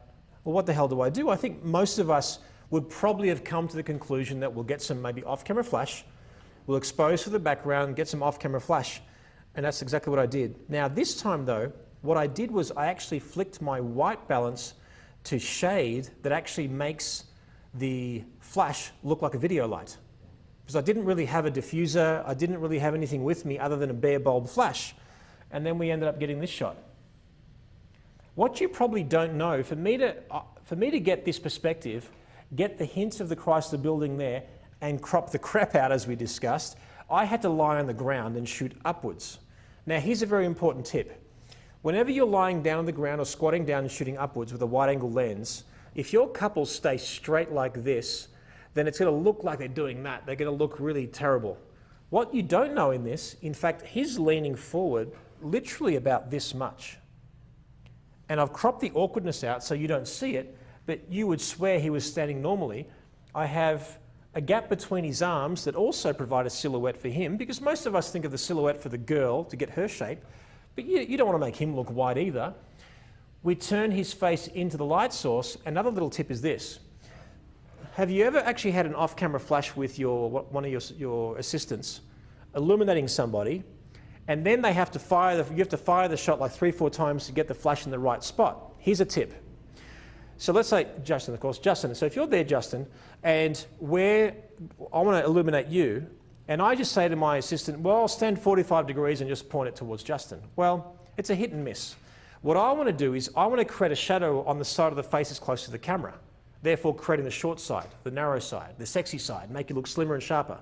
A: Well, what the hell do? I think most of us would probably have come to the conclusion that we'll get some maybe off-camera flash, we'll expose to the background, get some off-camera flash, and that's exactly what I did. Now this time though, what I did was I actually flicked my white balance to shade that actually makes the flash look like a video light. Because I didn't really have a diffuser, I didn't really have anything with me other than a bare bulb flash. And then we ended up getting this shot. What you probably don't know, for me to get this perspective, get the hints of the Chrysler Building there and crop the crap out as we discussed, I had to lie on the ground and shoot upwards. Now here's a very important tip. Whenever you're lying down on the ground or squatting down and shooting upwards with a wide angle lens, if your couples stay straight like this, then it's going to look like they're doing that. They're going to look really terrible. What you don't know in this, in fact, he's leaning forward literally about this much. And I've cropped the awkwardness out so you don't see it, but you would swear he was standing normally. I have a gap between his arms that also provide a silhouette for him, because most of us think of the silhouette for the girl to get her shape, but you don't want to make him look wide either. We turn his face into the light source. Another little tip is this. Have you ever actually had an off-camera flash with one of your assistants illuminating somebody, and then they have to you have to fire the shot like 3-4 times to get the flash in the right spot? Here's a tip. So let's say Justin, of course. Justin, so if you're there, Justin, and I want to illuminate you, And I just say to my assistant, well, stand 45 degrees and just point it towards Justin. Well, it's a hit and miss. What I want to do is I want to create a shadow on the side of the face as close to the camera, therefore creating the short side, the narrow side, the sexy side, make it look slimmer and sharper.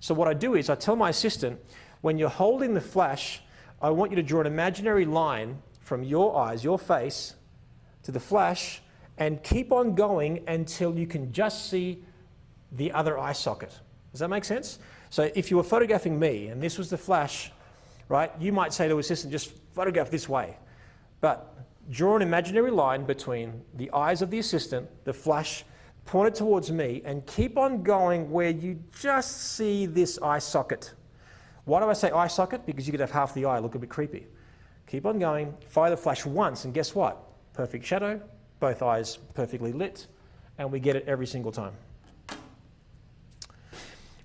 A: So what I do is I tell my assistant, when you're holding the flash, I want you to draw an imaginary line from your eyes, your face, to the flash, and keep on going until you can just see the other eye socket. Does that make sense? So if you were photographing me and this was the flash, right, you might say to the assistant, just photograph this way. But draw an imaginary line between the eyes of the assistant, the flash, point it towards me, and keep on going where you just see this eye socket. Why do I say eye socket? Because you could have half the eye look a bit creepy. Keep on going, fire the flash once, and guess what? Perfect shadow, both eyes perfectly lit, and we get it every single time.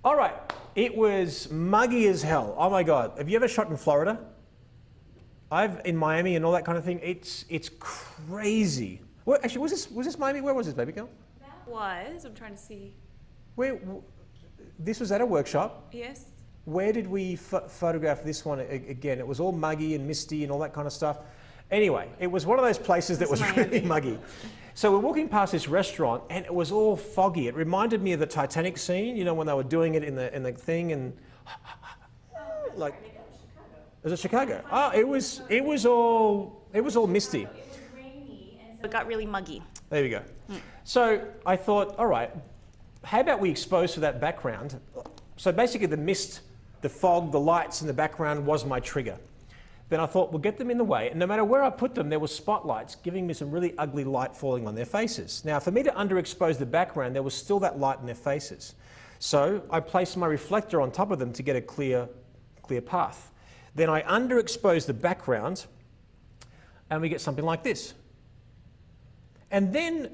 A: All right, it was muggy as hell. Oh my God, have you ever shot in Florida? In Miami and all that kind of thing. It's crazy. Well, actually, was this Miami? Where was this, baby girl?
B: I'm trying to see.
A: This was at a workshop.
B: Yes.
A: Where did we photograph this one again? It was all muggy and misty and all that kind of stuff. Anyway, it was one of those places that was really muggy. So we're walking past this restaurant and it was all foggy. It reminded me of the Titanic scene, you know, when they were doing it in the thing and like. Was it Chicago? Oh, it was all misty.
B: It was rainy, and so it got really muggy.
A: There we go. So I thought, all right, how about we expose to that background? So basically the mist, the fog, the lights in the background was my trigger. Then I thought, we'll get them in the way, and no matter where I put them, there were spotlights giving me some really ugly light falling on their faces. Now, for me to underexpose the background, there was still that light in their faces. So I placed my reflector on top of them to get a clear path. Then I underexpose the background, and we get something like this. And then,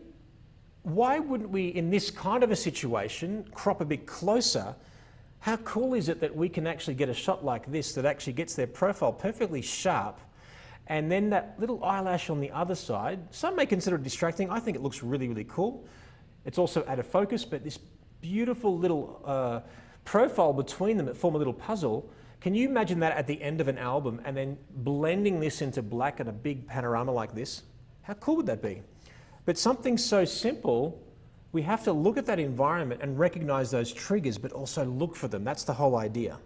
A: why wouldn't we, in this kind of a situation, crop a bit closer? How cool is it that we can actually get a shot like this that actually gets their profile perfectly sharp, and then that little eyelash on the other side, some may consider it distracting. I think it looks really, really cool. It's also out of focus, but this beautiful little profile between them that form a little puzzle. Can you imagine that at the end of an album and then blending this into black and a big panorama like this? How cool would that be? But something so simple, we have to look at that environment and recognize those triggers, but also look for them. That's the whole idea.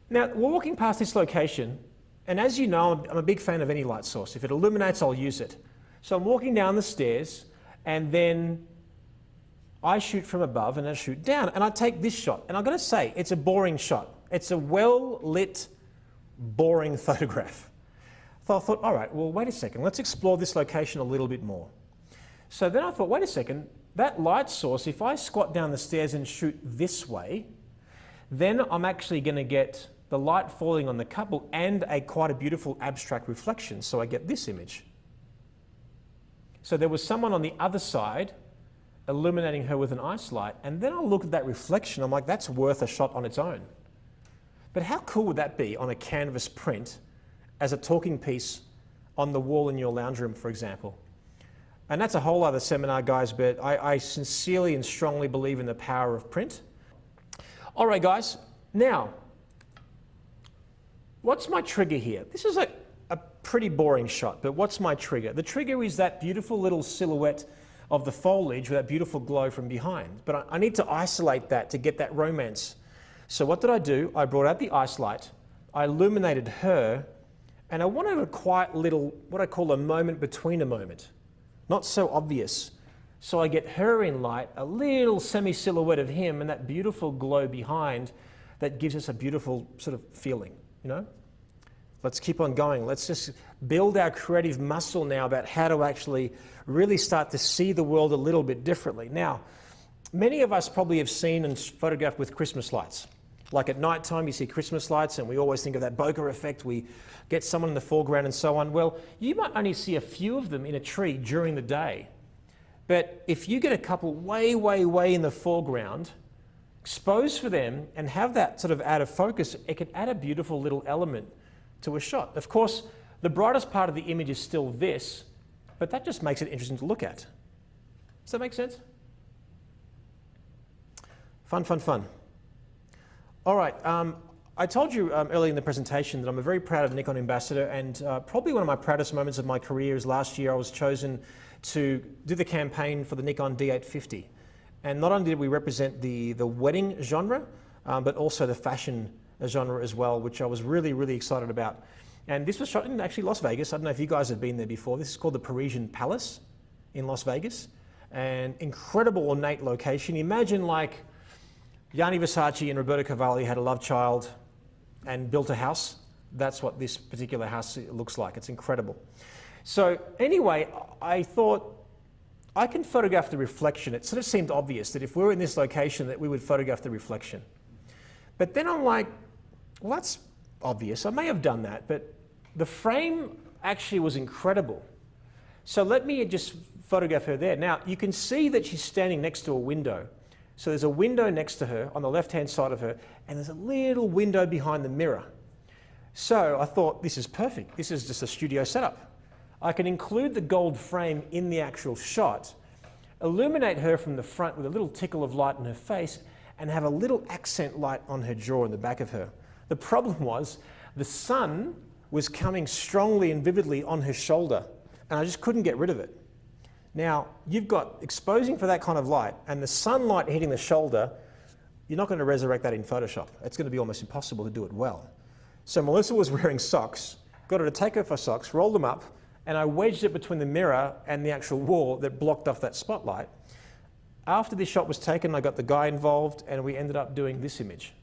A: Now, we're walking past this location, and as you know, I'm a big fan of any light source. If it illuminates, I'll use it. So I'm walking down the stairs, and then I shoot from above and I shoot down, and I take this shot. And I've got to say, it's a boring shot. It's a well-lit, boring photograph. So I thought, all right, well, wait a second. Let's explore this location a little bit more. So then I thought, wait a second. That light source, if I squat down the stairs and shoot this way, then I'm actually going to get the light falling on the couple and quite a beautiful abstract reflection. So I get this image. So there was someone on the other side illuminating her with an ice light, and then I look at that reflection. I'm like, that's worth a shot on its own. But how cool would that be on a canvas print as a talking piece on the wall in your lounge room, for example? And that's a whole other seminar, guys, but I sincerely and strongly believe in the power of print. All right, guys, now, what's my trigger here? This is a pretty boring shot, but what's my trigger? The trigger is that beautiful little silhouette of the foliage with that beautiful glow from behind. But I need to isolate that to get that romance. So what did I do? I brought out the ice light, I illuminated her, and I wanted a quiet little, what I call a moment between a moment. Not so obvious. So I get her in light, a little semi-silhouette of him, and that beautiful glow behind that gives us a beautiful sort of feeling, you know? Let's keep on going. Let's just build our creative muscle now about how to actually really start to see the world a little bit differently. Now, many of us probably have seen and photographed with Christmas lights. Like at night time, you see Christmas lights, and we always think of that bokeh effect. We get someone in the foreground and so on. Well, you might only see a few of them in a tree during the day. But if you get a couple way, way, way in the foreground, expose for them and have that sort of out of focus, it can add a beautiful little element to a shot. Of course, the brightest part of the image is still this, but that just makes it interesting to look at. Does that make sense? Fun, fun, fun. All right. I told you earlier in the presentation that I'm a very proud of Nikon ambassador, and probably one of my proudest moments of my career is last year I was chosen to do the campaign for the Nikon D850. And not only did we represent the wedding genre, but also the fashion genre as well, which I was really, really excited about. And this was shot in actually Las Vegas. I don't know if you guys have been there before. This is called the Parisian Palace in Las Vegas. An incredible ornate location. Imagine like Gianni Versace and Roberto Cavalli had a love child and built a house. That's what this particular house looks like. It's incredible. So anyway, I thought I can photograph the reflection. It sort of seemed obvious that if we were in this location that we would photograph the reflection. But then I'm like, well, that's obvious. I may have done that, but the frame actually was incredible. So let me just photograph her there. Now you can see that she's standing next to a window. So there's a window next to her on the left-hand side of her, and there's a little window behind the mirror. So I thought, this is perfect. This is just a studio setup. I can include the gold frame in the actual shot, illuminate her from the front with a little tickle of light in her face, and have a little accent light on her jaw in the back of her. The problem was the sun was coming strongly and vividly on her shoulder, and I just couldn't get rid of it. Now, you've got exposing for that kind of light, and the sunlight hitting the shoulder, you're not going to resurrect that in Photoshop. It's going to be almost impossible to do it well. So Melissa was wearing socks, got her to take off her socks, rolled them up, and I wedged it between the mirror and the actual wall that blocked off that spotlight. After this shot was taken, I got the guy involved, and we ended up doing this image.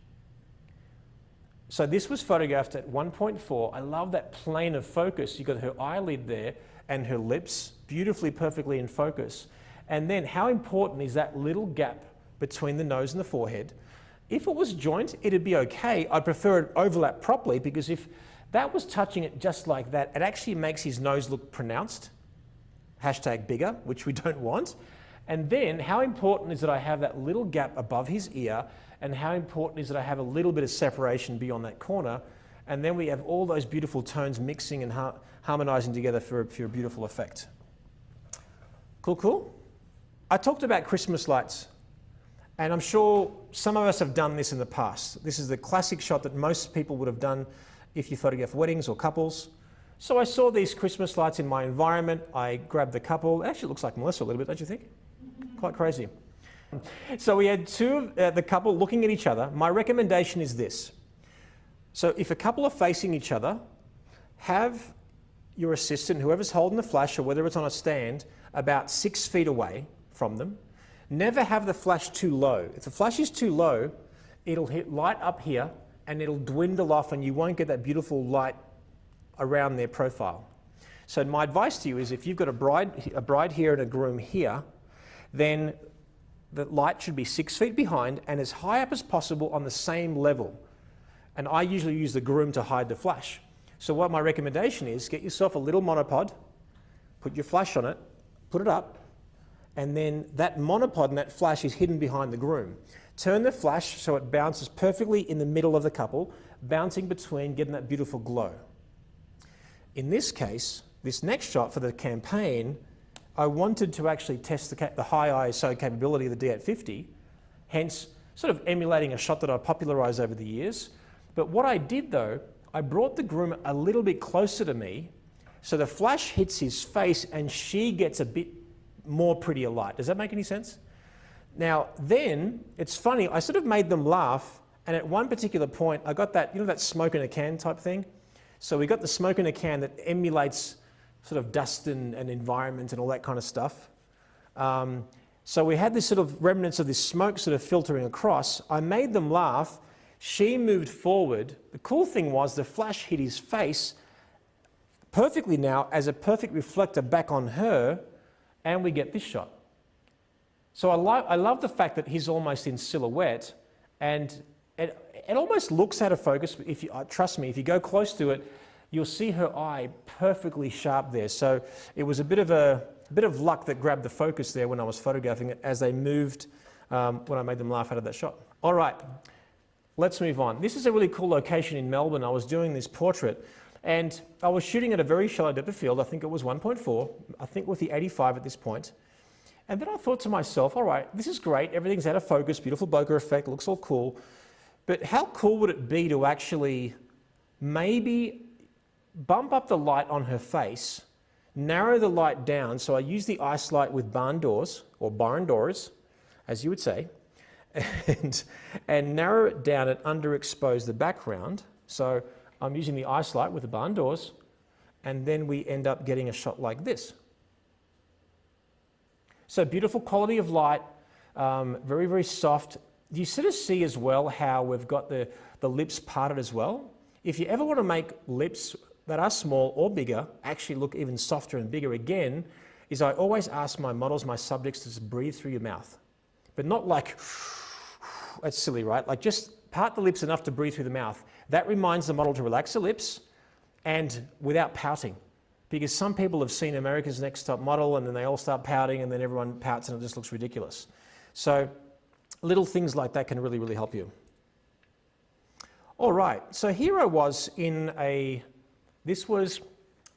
A: So this was photographed at 1.4. I love that plane of focus. You've got her eyelid there and her lips, beautifully, perfectly in focus. And then how important is that little gap between the nose and the forehead? If it was joint, it'd be okay. I'd prefer it overlap properly, because if that was touching it just like that, it actually makes his nose look pronounced. Hashtag bigger, which we don't want. And then how important is that I have that little gap above his ear, and how important is that I have a little bit of separation beyond that corner, and then we have all those beautiful tones mixing and harmonizing together for a beautiful effect. Cool, cool? I talked about Christmas lights, and I'm sure some of us have done this in the past. This is the classic shot that most people would have done if you photograph weddings or couples. So I saw these Christmas lights in my environment. I grabbed the couple. It actually looks like Melissa a little bit, don't you think? Quite crazy. So we had the couple looking at each other. My recommendation is this. So if a couple are facing each other, have your assistant, whoever's holding the flash or whether it's on a stand, about 6 feet away from them. Never have the flash too low. If the flash is too low, it'll hit light up here and it'll dwindle off, and you won't get that beautiful light around their profile. So my advice to you is, if you've got a bride here and a groom here, then the light should be 6 feet behind and as high up as possible on the same level. And I usually use the groom to hide the flash. So what my recommendation is, get yourself a little monopod, put your flash on it, put it up, and then that monopod and that flash is hidden behind the groom. Turn the flash so it bounces perfectly in the middle of the couple, bouncing between, getting that beautiful glow. In this case, this next shot for the campaign, I wanted to actually test the high ISO capability of the D850, hence sort of emulating a shot that I've popularized over the years. But what I did though, I brought the groom a little bit closer to me, so the flash hits his face and she gets a bit more prettier light. Does that make any sense? Now then, it's funny, I sort of made them laugh, and at one particular point I got that, you know, that smoke in a can type thing? So we got the smoke in a can that emulates sort of dust and environment and all that kind of stuff. So we had this sort of remnants of this smoke sort of filtering across. I made them laugh. She moved forward. The cool thing was the flash hit his face perfectly now as a perfect reflector back on her, and we get this shot. So I love the fact that he's almost in silhouette, and it almost looks out of focus. If you, trust me, if you go close to it, you'll see her eye perfectly sharp there. So it was a bit of luck that grabbed the focus there when I was photographing it as they moved when I made them laugh out of that shot. All right, let's move on. This is a really cool location in Melbourne. I was doing this portrait, and I was shooting at a very shallow depth of field. I think it was 1.4, I think with the 85 at this point. And then I thought to myself, all right, this is great. Everything's out of focus, beautiful bokeh effect, looks all cool. But how cool would it be to actually maybe bump up the light on her face, narrow the light down. So I use the ice light with barn doors, or barn doors, as you would say, and narrow it down and underexpose the background. So I'm using the ice light with the barn doors, and then we end up getting a shot like this. So beautiful quality of light, very, very soft. You sort of see as well how we've got the lips parted as well. If you ever want to make lips that are small or bigger actually look even softer and bigger again, is I always ask my models, my subjects, to just breathe through your mouth. But not like, that's silly, right? Like just part the lips enough to breathe through the mouth. That reminds the model to relax the lips and without pouting. Because some people have seen America's Next Top Model and then they all start pouting and then everyone pouts and it just looks ridiculous. So little things like that can really, really help you. All right, so here I was in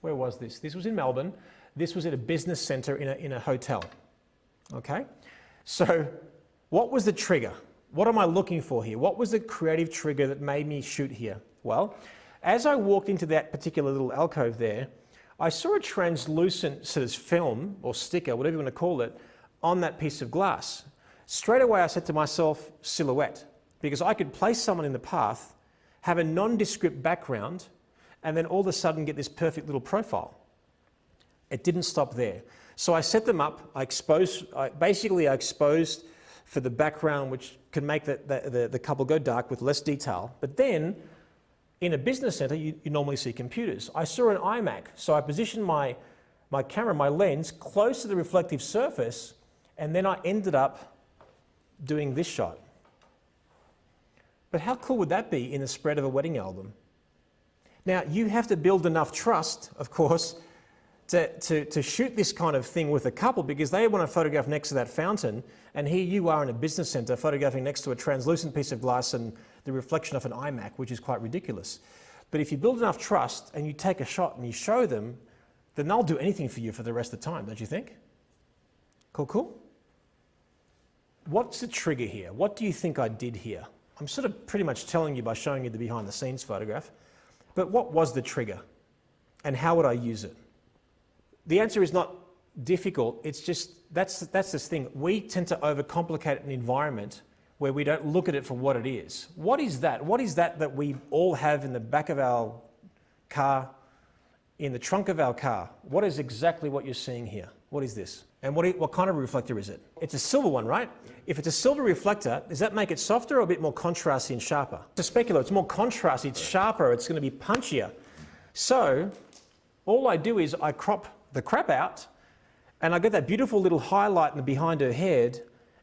A: where was this? This was in Melbourne. This was at a business centre in a hotel, okay? So what was the trigger? What am I looking for here? What was the creative trigger that made me shoot here? Well, as I walked into that particular little alcove there, I saw a translucent sort of film or sticker, whatever you want to call it, on that piece of glass. Straight away I said to myself, silhouette, because I could place someone in the path, have a nondescript background, and then all of a sudden get this perfect little profile. It didn't stop there. So I set them up, I exposed for the background, which can make the couple go dark with less detail. But then, in a business center, you normally see computers. I saw an iMac, so I positioned my camera, my lens, close to the reflective surface, and then I ended up doing this shot. But how cool would that be in the spread of a wedding album? Now, you have to build enough trust, of course, to shoot this kind of thing with a couple, because they want to photograph next to that fountain, and here you are in a business center photographing next to a translucent piece of glass and the reflection of an iMac, which is quite ridiculous. But if you build enough trust and you take a shot and you show them, then they'll do anything for you for the rest of the time, don't you think? Cool, cool? What's the trigger here? What do you think I did here? I'm sort of pretty much telling you by showing you the behind the scenes photograph, but what was the trigger and how would I use it? The answer is not difficult, it's just, that's this thing. We tend to overcomplicate an environment where we don't look at it for what it is. What is that? What is that we all have in the back of our car, in the trunk of our car? What is exactly what you're seeing here? What is this? And what kind of reflector is it? It's a silver one, right? If it's a silver reflector, does that make it softer or a bit more contrasty and sharper? It's a specular, it's more contrasty, it's sharper, it's going to be punchier. So all I do is I crop the crap out and I get that beautiful little highlight in the behind her head,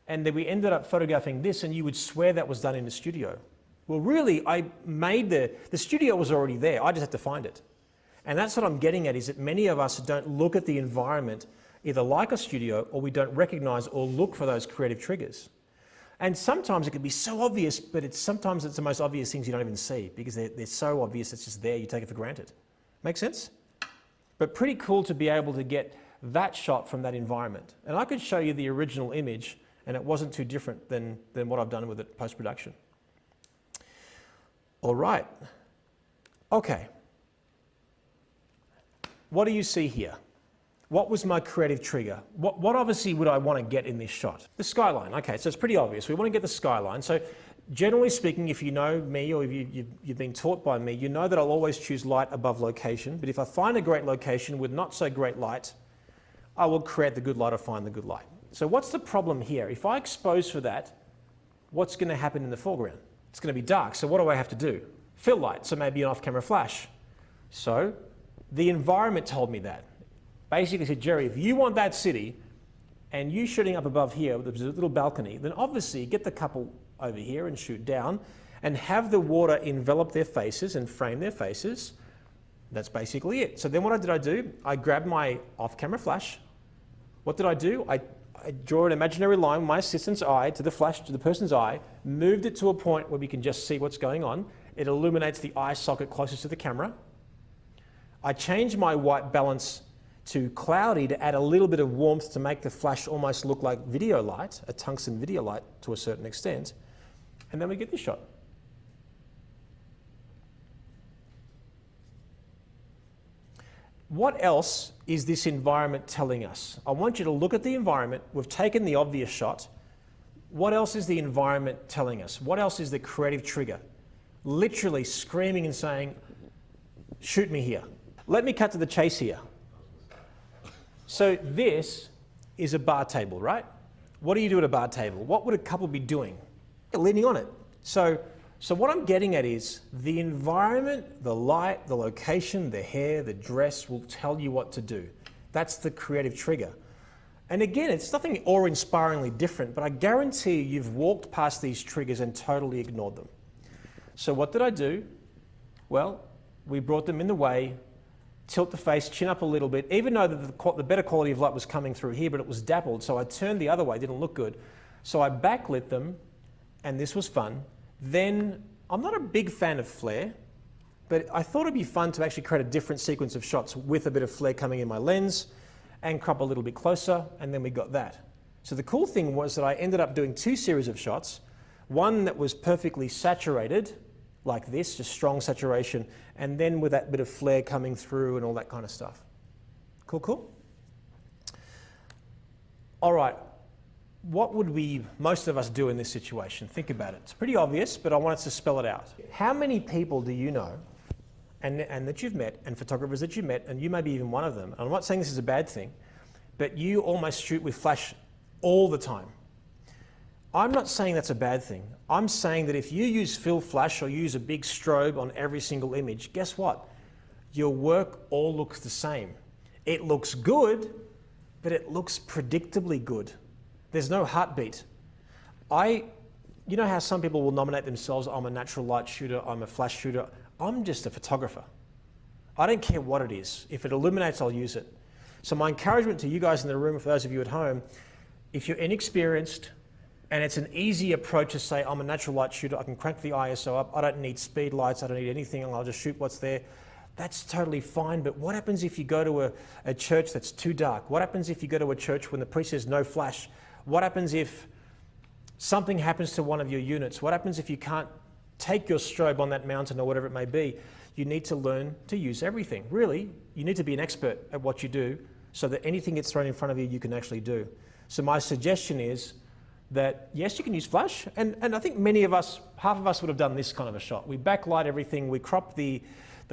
A: and then we ended up photographing this, and you would swear that was done in the studio. Well, really, I made the studio was already there, I just had to find it. And that's what I'm getting at, is that many of us don't look at the environment either like a studio, or we don't recognize or look for those creative triggers. And sometimes it can be so obvious, but sometimes it's the most obvious things you don't even see, because they're so obvious, it's just there, you take it for granted. Make sense? But pretty cool to be able to get that shot from that environment. And I could show you the original image, and it wasn't too different than what I've done with it post-production. All right. Okay. What do you see here? What was my creative trigger? What obviously would I want to get in this shot? The skyline. Okay, so it's pretty obvious. We want to get the skyline. So generally speaking, if you know me or you've been taught by me, you know that I'll always choose light above location. But if I find a great location with not so great light, I will create the good light or find the good light. So what's the problem here? If I expose for that, what's going to happen in the foreground? It's going to be dark. So what do I have to do? Fill light, so maybe an off-camera flash. So the environment told me that. Basically said, Jerry, if you want that city and you shooting up above here, there's a little balcony, then obviously get the couple over here and shoot down and have the water envelop their faces and frame their faces. That's basically it. So then what did I do? I grabbed my off-camera flash. What did I do? I draw an imaginary line with my assistant's eye to the flash, to the person's eye, moved it to a point where we can just see what's going on. It illuminates the eye socket closest to the camera. I changed my white balance to cloudy to add a little bit of warmth to make the flash almost look like video light, a tungsten video light to a certain extent. And then we get this shot. What else is this environment telling us? I want you to look at the environment. We've taken the obvious shot. What else is the environment telling us? What else is the creative trigger? Literally screaming and saying, shoot me here. Let me cut to the chase here. So this is a bar table, right? What do you do at a bar table? What would a couple be doing? They're leaning on it. So what I'm getting at is the environment, the light, the location, the hair, the dress will tell you what to do. That's the creative trigger. And again, it's nothing awe-inspiringly different, but I guarantee you've walked past these triggers and totally ignored them. So what did I do? Well, we brought them in the way, tilt the face, chin up a little bit, even though the better quality of light was coming through here, but it was dappled, so I turned the other way, didn't look good. So I backlit them, and this was fun. Then, I'm not a big fan of flare, but I thought it'd be fun to actually create a different sequence of shots with a bit of flare coming in my lens, and crop a little bit closer, and then we got that. So the cool thing was that I ended up doing 2 series of shots, one that was perfectly saturated, like this, just strong saturation, and then with that bit of flare coming through and all that kind of stuff. Cool, cool? All right, what would most of us do in this situation? Think about it. It's pretty obvious, but I wanted to spell it out. How many people do you know and that you've met, and photographers that you've met, and you may be even one of them, and I'm not saying this is a bad thing, but you almost shoot with flash all the time? I'm not saying that's a bad thing. I'm saying that if you use fill flash or use a big strobe on every single image, guess what? Your work all looks the same. It looks good, but it looks predictably good. There's no heartbeat. You know how some people will nominate themselves, I'm a natural light shooter, I'm a flash shooter. I'm just a photographer. I don't care what it is. If it illuminates, I'll use it. So my encouragement to you guys in the room, for those of you at home, if you're inexperienced, and it's an easy approach to say, I'm a natural light shooter, I can crank the ISO up, I don't need speed lights, I don't need anything, I'll just shoot what's there. That's totally fine, but what happens if you go to a church that's too dark? What happens if you go to a church when the priest says no flash? What happens if something happens to one of your units? What happens if you can't take your strobe on that mountain or whatever it may be? You need to learn to use everything. Really, you need to be an expert at what you do so that anything gets thrown in front of you, you can actually do. So my suggestion is that yes, you can use flash, and I think many of us, half of us would have done this kind of a shot. We backlight everything, we crop the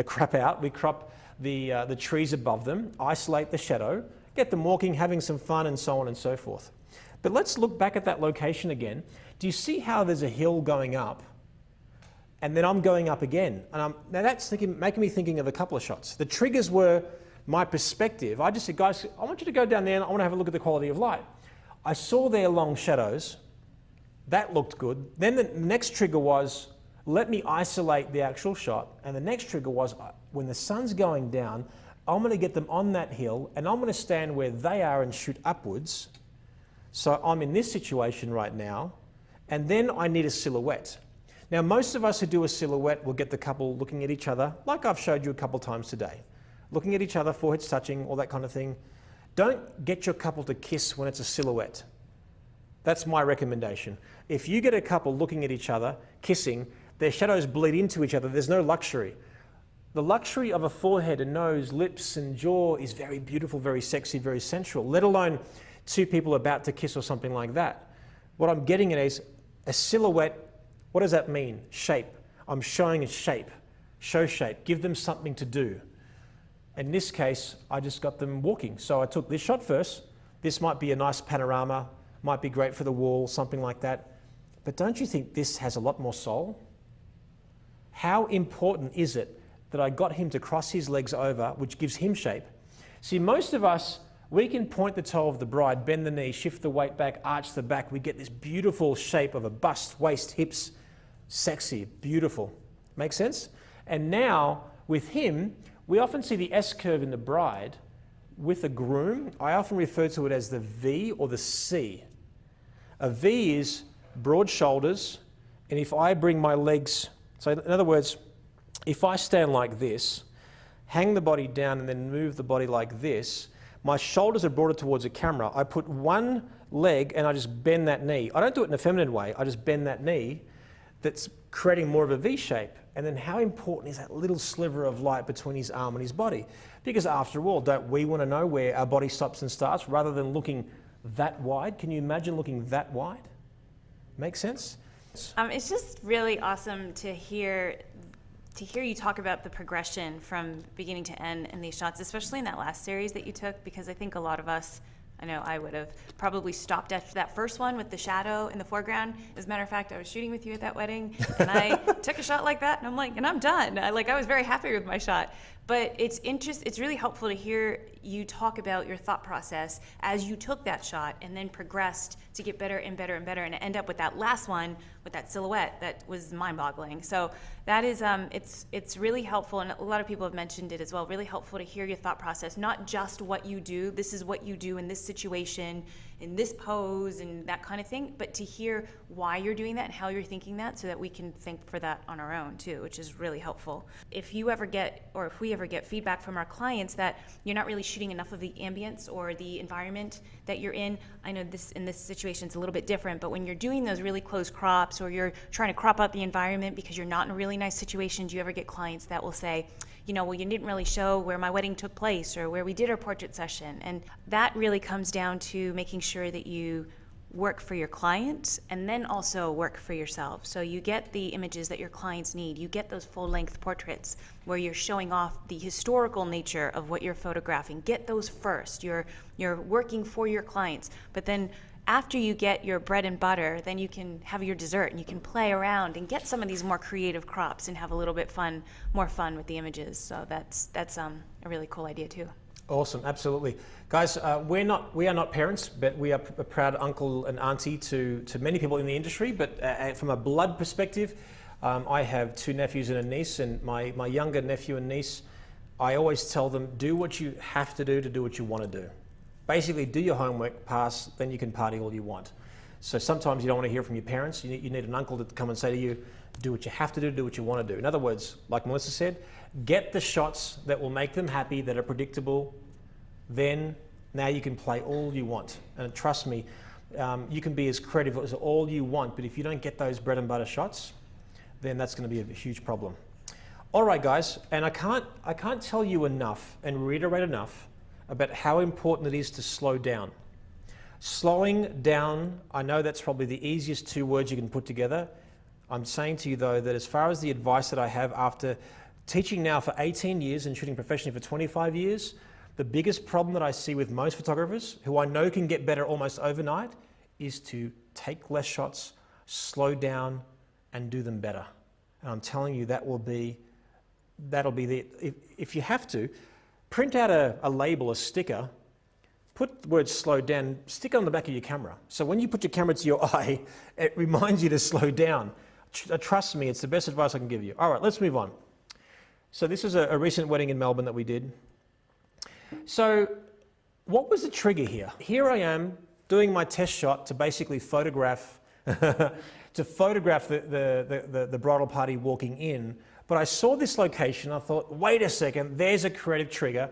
A: crap out, we crop the trees above them, isolate the shadow, get them walking, having some fun, and so on and so forth. But let's look back at that location again. Do you see how there's a hill going up, and then I'm going up again? And now that's making me thinking of a couple of shots. The triggers were my perspective. I just said, guys, I want you to go down there and I want to have a look at the quality of light. I saw their long shadows. That looked good. Then the next trigger was, let me isolate the actual shot. And the next trigger was, when the sun's going down, I'm going to get them on that hill and I'm going to stand where they are and shoot upwards. So I'm in this situation right now. And then I need a silhouette. Now, most of us who do a silhouette will get the couple looking at each other, like I've showed you a couple times today. Looking at each other, foreheads touching, all that kind of thing. Don't get your couple to kiss when it's a silhouette. That's my recommendation. If you get a couple looking at each other, kissing, their shadows bleed into each other, there's no luxury. The luxury of a forehead, a nose, lips and jaw is very beautiful, very sexy, very sensual, let alone 2 people about to kiss or something like that. What I'm getting at is a silhouette. What does that mean? Shape. I'm showing a shape. Show shape. Give them something to do. In this case, I just got them walking. So I took this shot first. This might be a nice panorama, might be great for the wall, something like that. But don't you think this has a lot more soul? How important is it that I got him to cross his legs over, which gives him shape? See, most of us, we can point the toe of the bride, bend the knee, shift the weight back, arch the back. We get this beautiful shape of a bust, waist, hips, sexy, beautiful. Make sense? And now, with him, we often see the S-curve in the bride. With the groom, I often refer to it as the V or the C. A V is broad shoulders, and if I bring my legs, so in other words, if I stand like this, hang the body down and then move the body like this, my shoulders are broader towards the camera. I put one leg and I just bend that knee. I don't do it in a feminine way, I just bend that knee. that's creating more of a V shape. And then how important is that little sliver of light between his arm and his body? Because after all, don't we want to know where our body stops and starts rather than looking that wide? Can you imagine looking that wide? Make sense?
B: It's just really awesome to hear you talk about the progression from beginning to end in these shots, especially in that last series that you took, because I think a lot of us, I know I would have probably stopped after that first one with the shadow in the foreground. As a matter of fact, I was shooting with you at that wedding, and I took a shot like that, and I'm like, and I'm done. I was very happy with my shot. But it's really helpful to hear you talk about your thought process as you took that shot and then progressed to get better and better and better and end up with that last one with that silhouette that was mind-boggling. So that is, it's really helpful, and a lot of people have mentioned it as well, really helpful to hear your thought process, not just what you do, this is what you do in this situation, in this pose and that kind of thing, but to hear why you're doing that and how you're thinking that so that we can think for that on our own too, which is really helpful. If you ever get, or if we ever get feedback from our clients that you're not really shooting enough of the ambience or the environment that you're in, I know in this situation it's a little bit different, but when you're doing those really close crops or you're trying to crop out the environment because you're not in a really nice situation, do you ever get clients that will say, well, you didn't really show where my wedding took place or where we did our portrait session? And that really comes down to making sure that you work for your client and then also work for yourself. So you get the images that your clients need. You get those full-length portraits where you're showing off the historical nature of what you're photographing. Get those first. You're working for your clients. But then after you get your bread and butter, then you can have your dessert and you can play around and get some of these more creative crops and have a little bit more fun with the images. So that's a really cool idea too.
A: Awesome, absolutely. Guys, we are not parents, but we are a proud uncle and auntie to many people in the industry. But from a blood perspective, I have 2 nephews and a niece, and my younger nephew and niece, I always tell them, do what you have to do what you want to do. Basically, do your homework, pass, then you can party all you want. So sometimes you don't want to hear from your parents. You need an uncle to come and say to you, do what you have to do what you want to do. In other words, like Melissa said, get the shots that will make them happy, that are predictable. Then now you can play all you want. And trust me, you can be as creative as all you want, but if you don't get those bread and butter shots, then that's going to be a huge problem. All right, guys, and I can't tell you enough and reiterate enough about how important it is to slow down. Slowing down, I know that's probably the easiest 2 words you can put together. I'm saying to you though that as far as the advice that I have after teaching now for 18 years and shooting professionally for 25 years, the biggest problem that I see with most photographers, who I know can get better almost overnight, is to take less shots, slow down, and do them better. And I'm telling you, that'll be if you have to, print out a label, a sticker, put the word slow down, stick it on the back of your camera. So when you put your camera to your eye, it reminds you to slow down. Trust me, it's the best advice I can give you. All right, let's move on. So this is a recent wedding in Melbourne that we did. So what was the trigger here? Here I am doing my test shot to basically photograph the bridal party walking in. But I saw this location, I thought, wait a second, there's a creative trigger.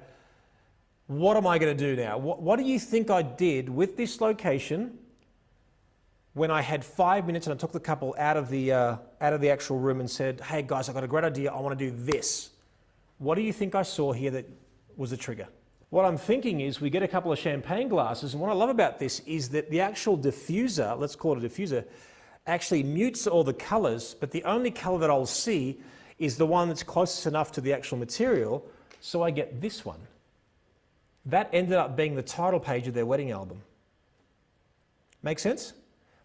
A: What am I going to do now? What do you think I did with this location when I had 5 minutes and I took the couple out of the actual room and said, hey guys, I've got a great idea, I want to do this. What do you think I saw here that was the trigger? What I'm thinking is we get a couple of champagne glasses, and what I love about this is that the actual diffuser, let's call it a diffuser, actually mutes all the colors, but the only color that I'll see is the one that's closest enough to the actual material, so I get this one. That ended up being the title page of their wedding album. Make sense?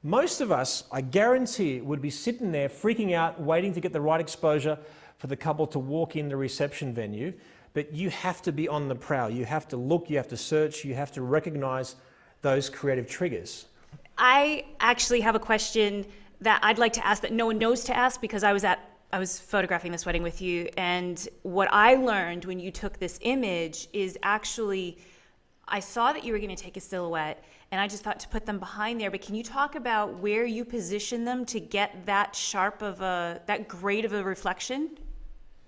A: Most of us, I guarantee, would be sitting there freaking out, waiting to get the right exposure for the couple to walk in the reception venue, but you have to be on the prowl. You have to look, you have to search, you have to recognize those creative triggers.
B: I actually have a question that I'd like to ask that no one knows to ask, because I was photographing this wedding with you, and what I learned when you took this image is actually, I saw that you were going to take a silhouette, and I just thought to put them behind there, but can you talk about where you position them to get that that great of a reflection?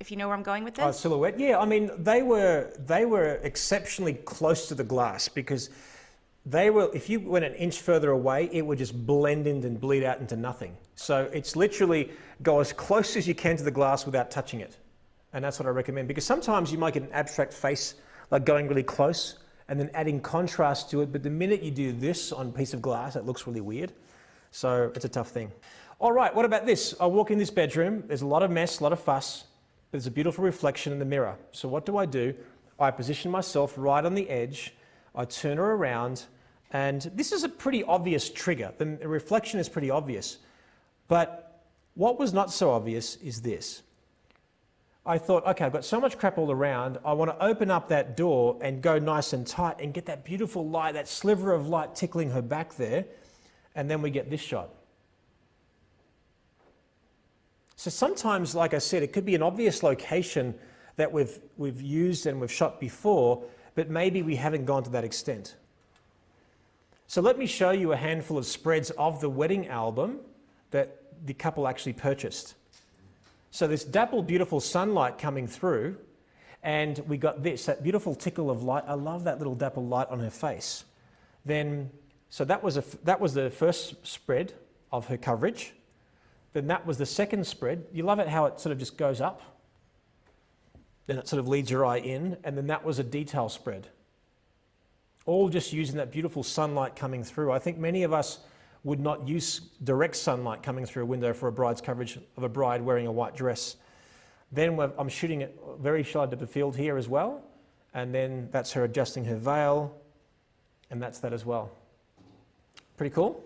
B: If you know where I'm going with this?
A: Silhouette, yeah. I mean, they were exceptionally close to the glass because they will, if you went an inch further away, it would just blend in and bleed out into nothing. So it's literally go as close as you can to the glass without touching it. And that's what I recommend, because sometimes you might get an abstract face, like going really close and then adding contrast to it. But the minute you do this on a piece of glass, it looks really weird. So it's a tough thing. All right, what about this? I walk in this bedroom, there's a lot of mess, a lot of fuss, but there's a beautiful reflection in the mirror. So what do? I position myself right on the edge, I turn her around, and this is a pretty obvious trigger. The reflection is pretty obvious. But what was not so obvious is this. I thought, okay, I've got so much crap all around, I want to open up that door and go nice and tight and get that beautiful light, that sliver of light tickling her back there, and then we get this shot. So sometimes, like I said, it could be an obvious location that we've used and we've shot before, but maybe we haven't gone to that extent. So let me show you a handful of spreads of the wedding album that the couple actually purchased. So this dapple beautiful sunlight coming through, and we got this, that beautiful tickle of light. I love that little dapple light on her face. Then, so that was the first spread of her coverage. Then that was the second spread. You love it how it sort of just goes up. Then it sort of leads your eye in, and then that was a detail spread. All just using that beautiful sunlight coming through. I think many of us would not use direct sunlight coming through a window for a bride's coverage of a bride wearing a white dress. Then I'm shooting it very shallow depth of field here as well, and then that's her adjusting her veil, and that's that as well. Pretty cool?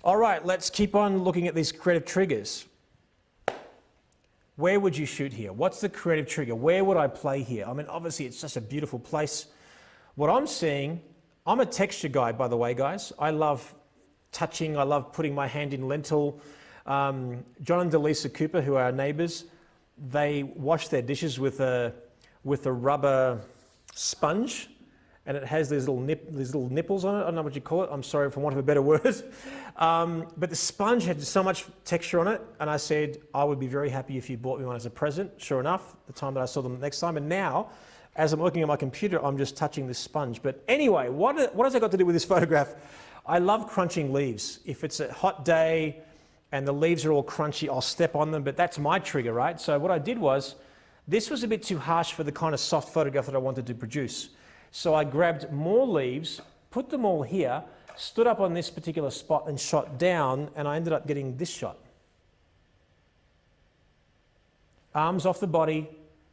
A: All right, let's keep on looking at these creative triggers. Where would you shoot here? What's the creative trigger? Where would I play here? I mean, obviously it's just a beautiful place. What I'm seeing, I'm a texture guy, by the way, guys. I love touching, I love putting my hand in lentil. John and Delisa Cooper, who are our neighbours, they wash their dishes with a rubber sponge, and it has these little nipples on it. I don't know what you call it. I'm sorry for want of a better word. But the sponge had so much texture on it, and I said, I would be very happy if you bought me one as a present. Sure enough, the time that I saw them the next time, and now, as I'm looking at my computer, I'm just touching this sponge. But anyway, what has that got to do with this photograph? I love crunching leaves. If it's a hot day and the leaves are all crunchy, I'll step on them, but that's my trigger, right? So what I did was, this was a bit too harsh for the kind of soft photograph that I wanted to produce. So I grabbed more leaves, put them all here, stood up on this particular spot and shot down, and I ended up getting this shot. Arms off the body,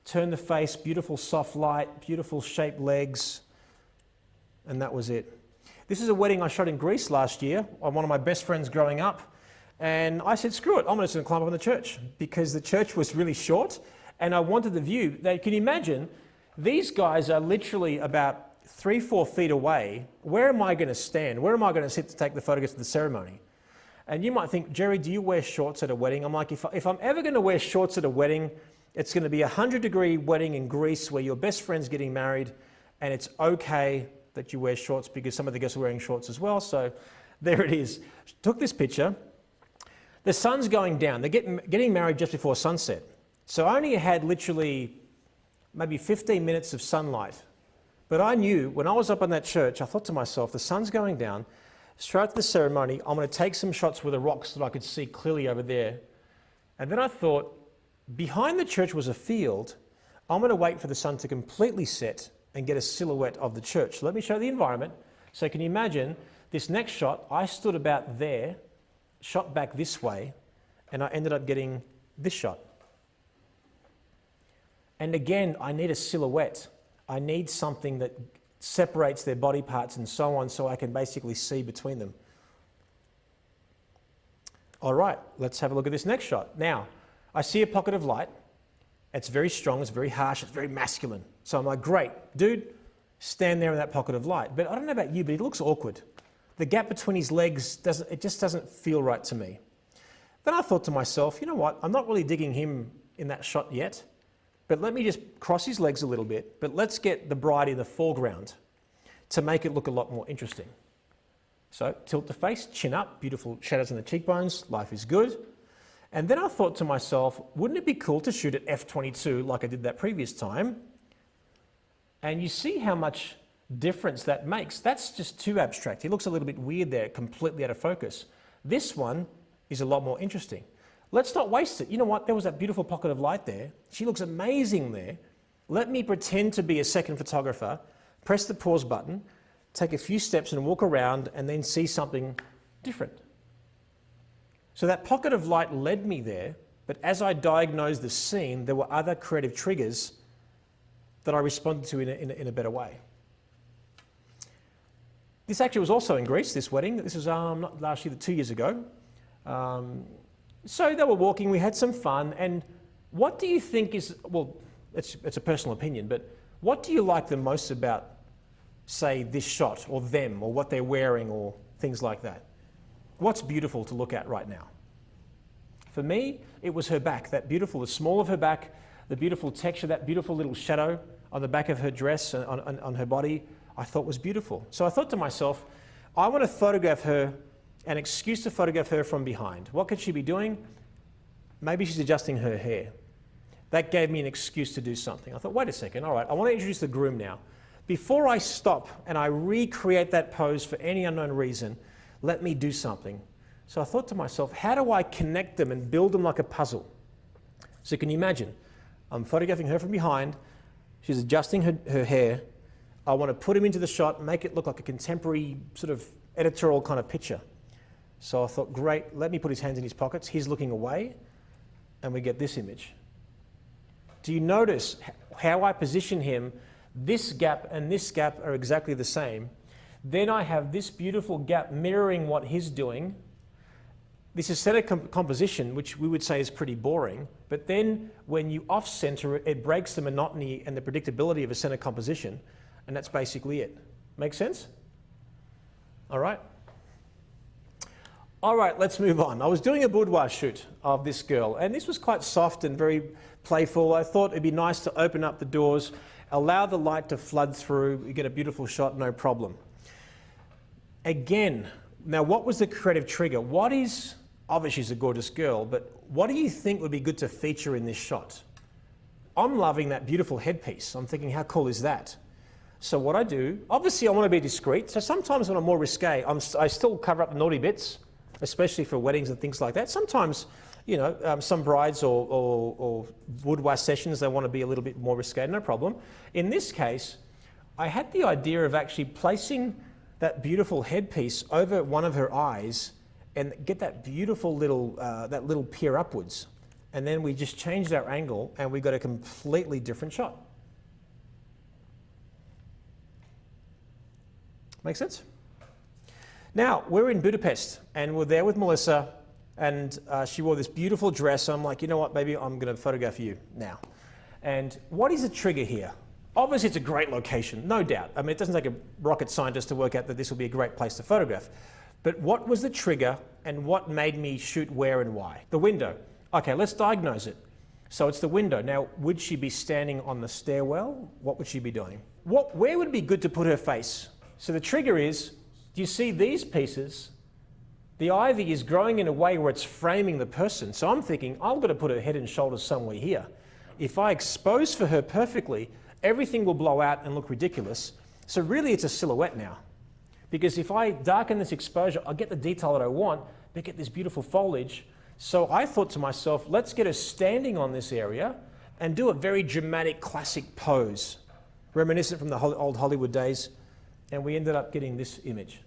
A: turn the face, beautiful soft light, beautiful shaped legs, and that was it. This is a wedding I shot in Greece last year on one of my best friends growing up, and I said, screw it, I'm just going to climb up on the church, because the church was really short, and I wanted the view. Can you imagine? These guys are literally about 3-4 feet away. Where am I going to stand? Where am I going to sit to take the photographs of the ceremony? And you might think, Jerry, do you wear shorts at a wedding? I'm like, if I'm ever going to wear shorts at a wedding, it's going to be a 100-degree wedding in Greece where your best friend's getting married, and it's okay that you wear shorts because some of the guests are wearing shorts as well. So there it is. Took this picture. The sun's going down. They're getting married just before sunset. So I only had literally maybe 15 minutes of sunlight. But I knew when I was up in that church, I thought to myself, the sun's going down. Straight after the ceremony, I'm going to take some shots with the rocks that I could see clearly over there. And then I thought, behind the church was a field. I'm going to wait for the sun to completely set and get a silhouette of the church. So let me show the environment. So can you imagine this next shot? I stood about there, shot back this way, and I ended up getting this shot. And again, I need a silhouette. I need something that separates their body parts and so on, so I can basically see between them. All right, let's have a look at this next shot. Now, I see a pocket of light. It's very strong, it's very harsh, it's very masculine. So I'm like, great, dude, stand there in that pocket of light. But I don't know about you, but it looks awkward. The gap between his legs, just doesn't feel right to me. Then I thought to myself, you know what, I'm not really digging him in that shot yet. But let me just cross his legs a little bit, but let's get the bride in the foreground to make it look a lot more interesting. So tilt the face, chin up, beautiful shadows in the cheekbones, life is good. And then I thought to myself, wouldn't it be cool to shoot at f/22 like I did that previous time? And you see how much difference that makes. That's just too abstract. He looks a little bit weird there, completely out of focus. This one is a lot more interesting. Let's not waste it. You know what? There was that beautiful pocket of light there. She looks amazing there. Let me pretend to be a second photographer, press the pause button, take a few steps and walk around and then see something different. So that pocket of light led me there, but as I diagnosed the scene, there were other creative triggers that I responded to in a better way. This actually was also in Greece, this wedding. This was not last year, 2 years ago. So they were walking, we had some fun, and what do you think is, well, it's a personal opinion, but what do you like the most about, say, this shot, or them, or what they're wearing, or things like that? What's beautiful to look at right now? For me, it was her back, that beautiful, the small of her back, the beautiful texture, that beautiful little shadow on the back of her dress, on her body, I thought was beautiful. So I thought to myself, I want to photograph her, an excuse to photograph her from behind. What could she be doing? Maybe she's adjusting her hair. That gave me an excuse to do something. I thought, wait a second, all right, I want to introduce the groom now. Before I stop and I recreate that pose for any unknown reason, let me do something. So I thought to myself, how do I connect them and build them like a puzzle? So can you imagine? I'm photographing her from behind, she's adjusting her hair, I want to put him into the shot, make it look like a contemporary sort of editorial kind of picture. So I thought, great, let me put his hands in his pockets, he's looking away, and we get this image. Do you notice how I position him? This gap and this gap are exactly the same. Then I have this beautiful gap mirroring what he's doing. This is center composition, which we would say is pretty boring, but then when you off-center it, it breaks the monotony and the predictability of a center composition, and that's basically it. Make sense? All right. All right, let's move on. I was doing a boudoir shoot of this girl, and this was quite soft and very playful. I thought it'd be nice to open up the doors, allow the light to flood through, you get a beautiful shot, no problem. Again, now what was the creative trigger? What is, obviously she's a gorgeous girl, but what do you think would be good to feature in this shot? I'm loving that beautiful headpiece. I'm thinking, how cool is that? So what I do, obviously I want to be discreet, so sometimes when I'm more risque, I still cover up the naughty bits, especially for weddings and things like that. Sometimes, you know, some brides or boudoir sessions, they want to be a little bit more risque, no problem. In this case, I had the idea of actually placing that beautiful headpiece over one of her eyes and get that beautiful little peer upwards. And then we just changed our angle and we got a completely different shot. Make sense? Now, we're in Budapest and we're there with Melissa and she wore this beautiful dress. So I'm like, you know what, baby, I'm going to photograph you now. And what is the trigger here? Obviously, it's a great location, no doubt. I mean, it doesn't take a rocket scientist to work out that this will be a great place to photograph. But what was the trigger and what made me shoot where and why? The window. Okay, let's diagnose it. So it's the window. Now, would she be standing on the stairwell? What would she be doing? Where would it be good to put her face? So the trigger is, do you see these pieces? The ivy is growing in a way where it's framing the person. So I'm thinking, I'm going to put her head and shoulders somewhere here. If I expose for her perfectly, everything will blow out and look ridiculous. So really it's a silhouette now. Because if I darken this exposure, I'll get the detail that I want, but get this beautiful foliage. So I thought to myself, let's get her standing on this area and do a very dramatic classic pose, reminiscent from the old Hollywood days. And we ended up getting this image.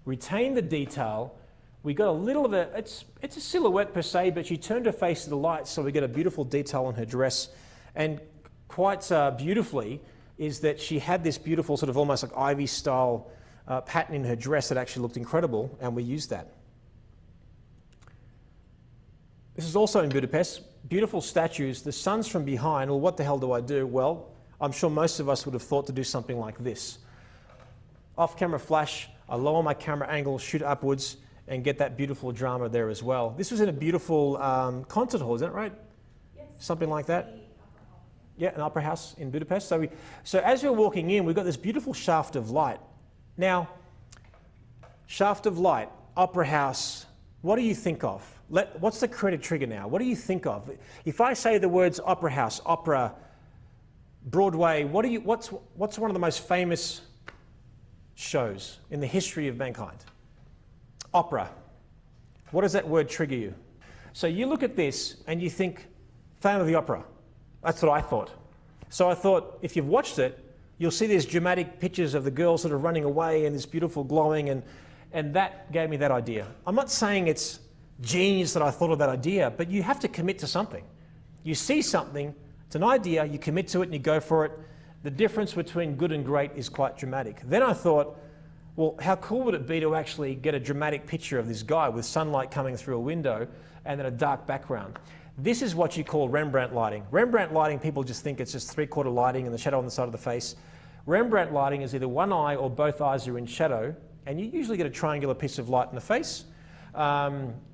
A: Retain the detail. We got a little of a, it's a silhouette per se, but she turned her face to the light, so we get a beautiful detail on her dress. And quite beautifully is that she had this beautiful sort of almost like ivy style pattern in her dress that actually looked incredible, and we used that. This is also in Budapest, beautiful statues. The sun's from behind. Well, what the hell do I do? Well, I'm sure most of us would have thought to do something like this. Off-camera flash, I lower my camera angle, shoot upwards, and get that beautiful drama there as well. This was in a beautiful concert hall, isn't it right? Yes. Something like that? Yeah, an opera house in Budapest. So as we're walking in, we've got this beautiful shaft of light. Now, shaft of light, opera house, what do you think of? What's the creative trigger now? What do you think of? If I say the words opera house, opera, Broadway, what's one of the most famous shows in the history of mankind? Opera. What does that word trigger you? So you look at this and you think, Phantom of the Opera. That's what I thought. So I thought, if you've watched it, you'll see these dramatic pictures of the girls sort of running away and this beautiful glowing, and that gave me that idea. I'm not saying it's genius that I thought of that idea, but you have to commit to something. You see something, it's an idea, you commit to it and you go for it. The difference between good and great is quite dramatic. Then I thought, well, how cool would it be to actually get a dramatic picture of this guy with sunlight coming through a window and then a dark background? This is what you call Rembrandt lighting. Rembrandt lighting, people just think it's just three-quarter lighting and the shadow on the side of the face. Rembrandt lighting is either one eye or both eyes are in shadow, and you usually get a triangular piece of light in the face.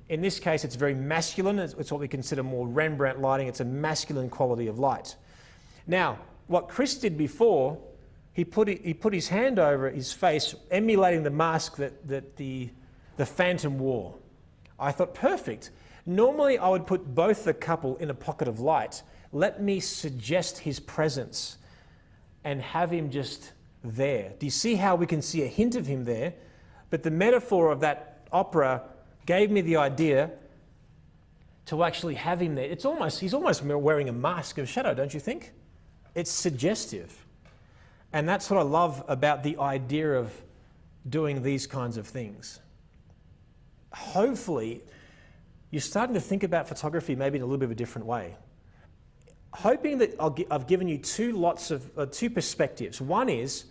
A: In this case, it's very masculine. It's what we consider more Rembrandt lighting. It's a masculine quality of light. Now, what Chris did before, he put his hand over his face, emulating the mask that the Phantom wore. I thought, perfect. Normally, I would put both the couple in a pocket of light. Let me suggest his presence and have him just there. Do you see how we can see a hint of him there? But the metaphor of that opera gave me the idea to actually have him there. He's almost wearing a mask of shadow, don't you think? It's suggestive. And that's what I love about the idea of doing these kinds of things. Hopefully, you're starting to think about photography maybe in a little bit of a different way. Hoping that I've given you two perspectives. One is,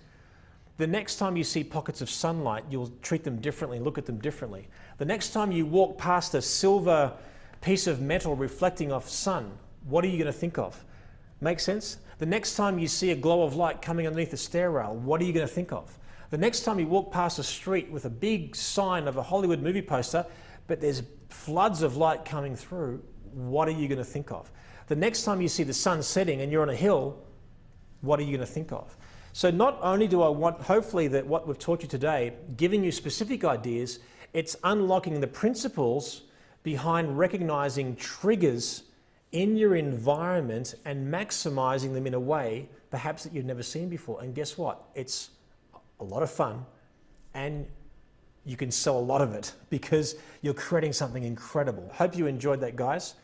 A: the next time you see pockets of sunlight, you'll treat them differently, look at them differently. The next time you walk past a silver piece of metal reflecting off sun, what are you going to think of? Make sense? The next time you see a glow of light coming underneath a stairrail, what are you going to think of? The next time you walk past a street with a big sign of a Hollywood movie poster, but there's floods of light coming through, what are you going to think of? The next time you see the sun setting and you're on a hill, what are you going to think of? So not only do I want, hopefully, that what we've taught you today, giving you specific ideas, it's unlocking the principles behind recognizing triggers in your environment and maximizing them in a way perhaps that you've never seen before. And guess what? It's a lot of fun, and you can sell a lot of it because you're creating something incredible. Hope you enjoyed that, guys.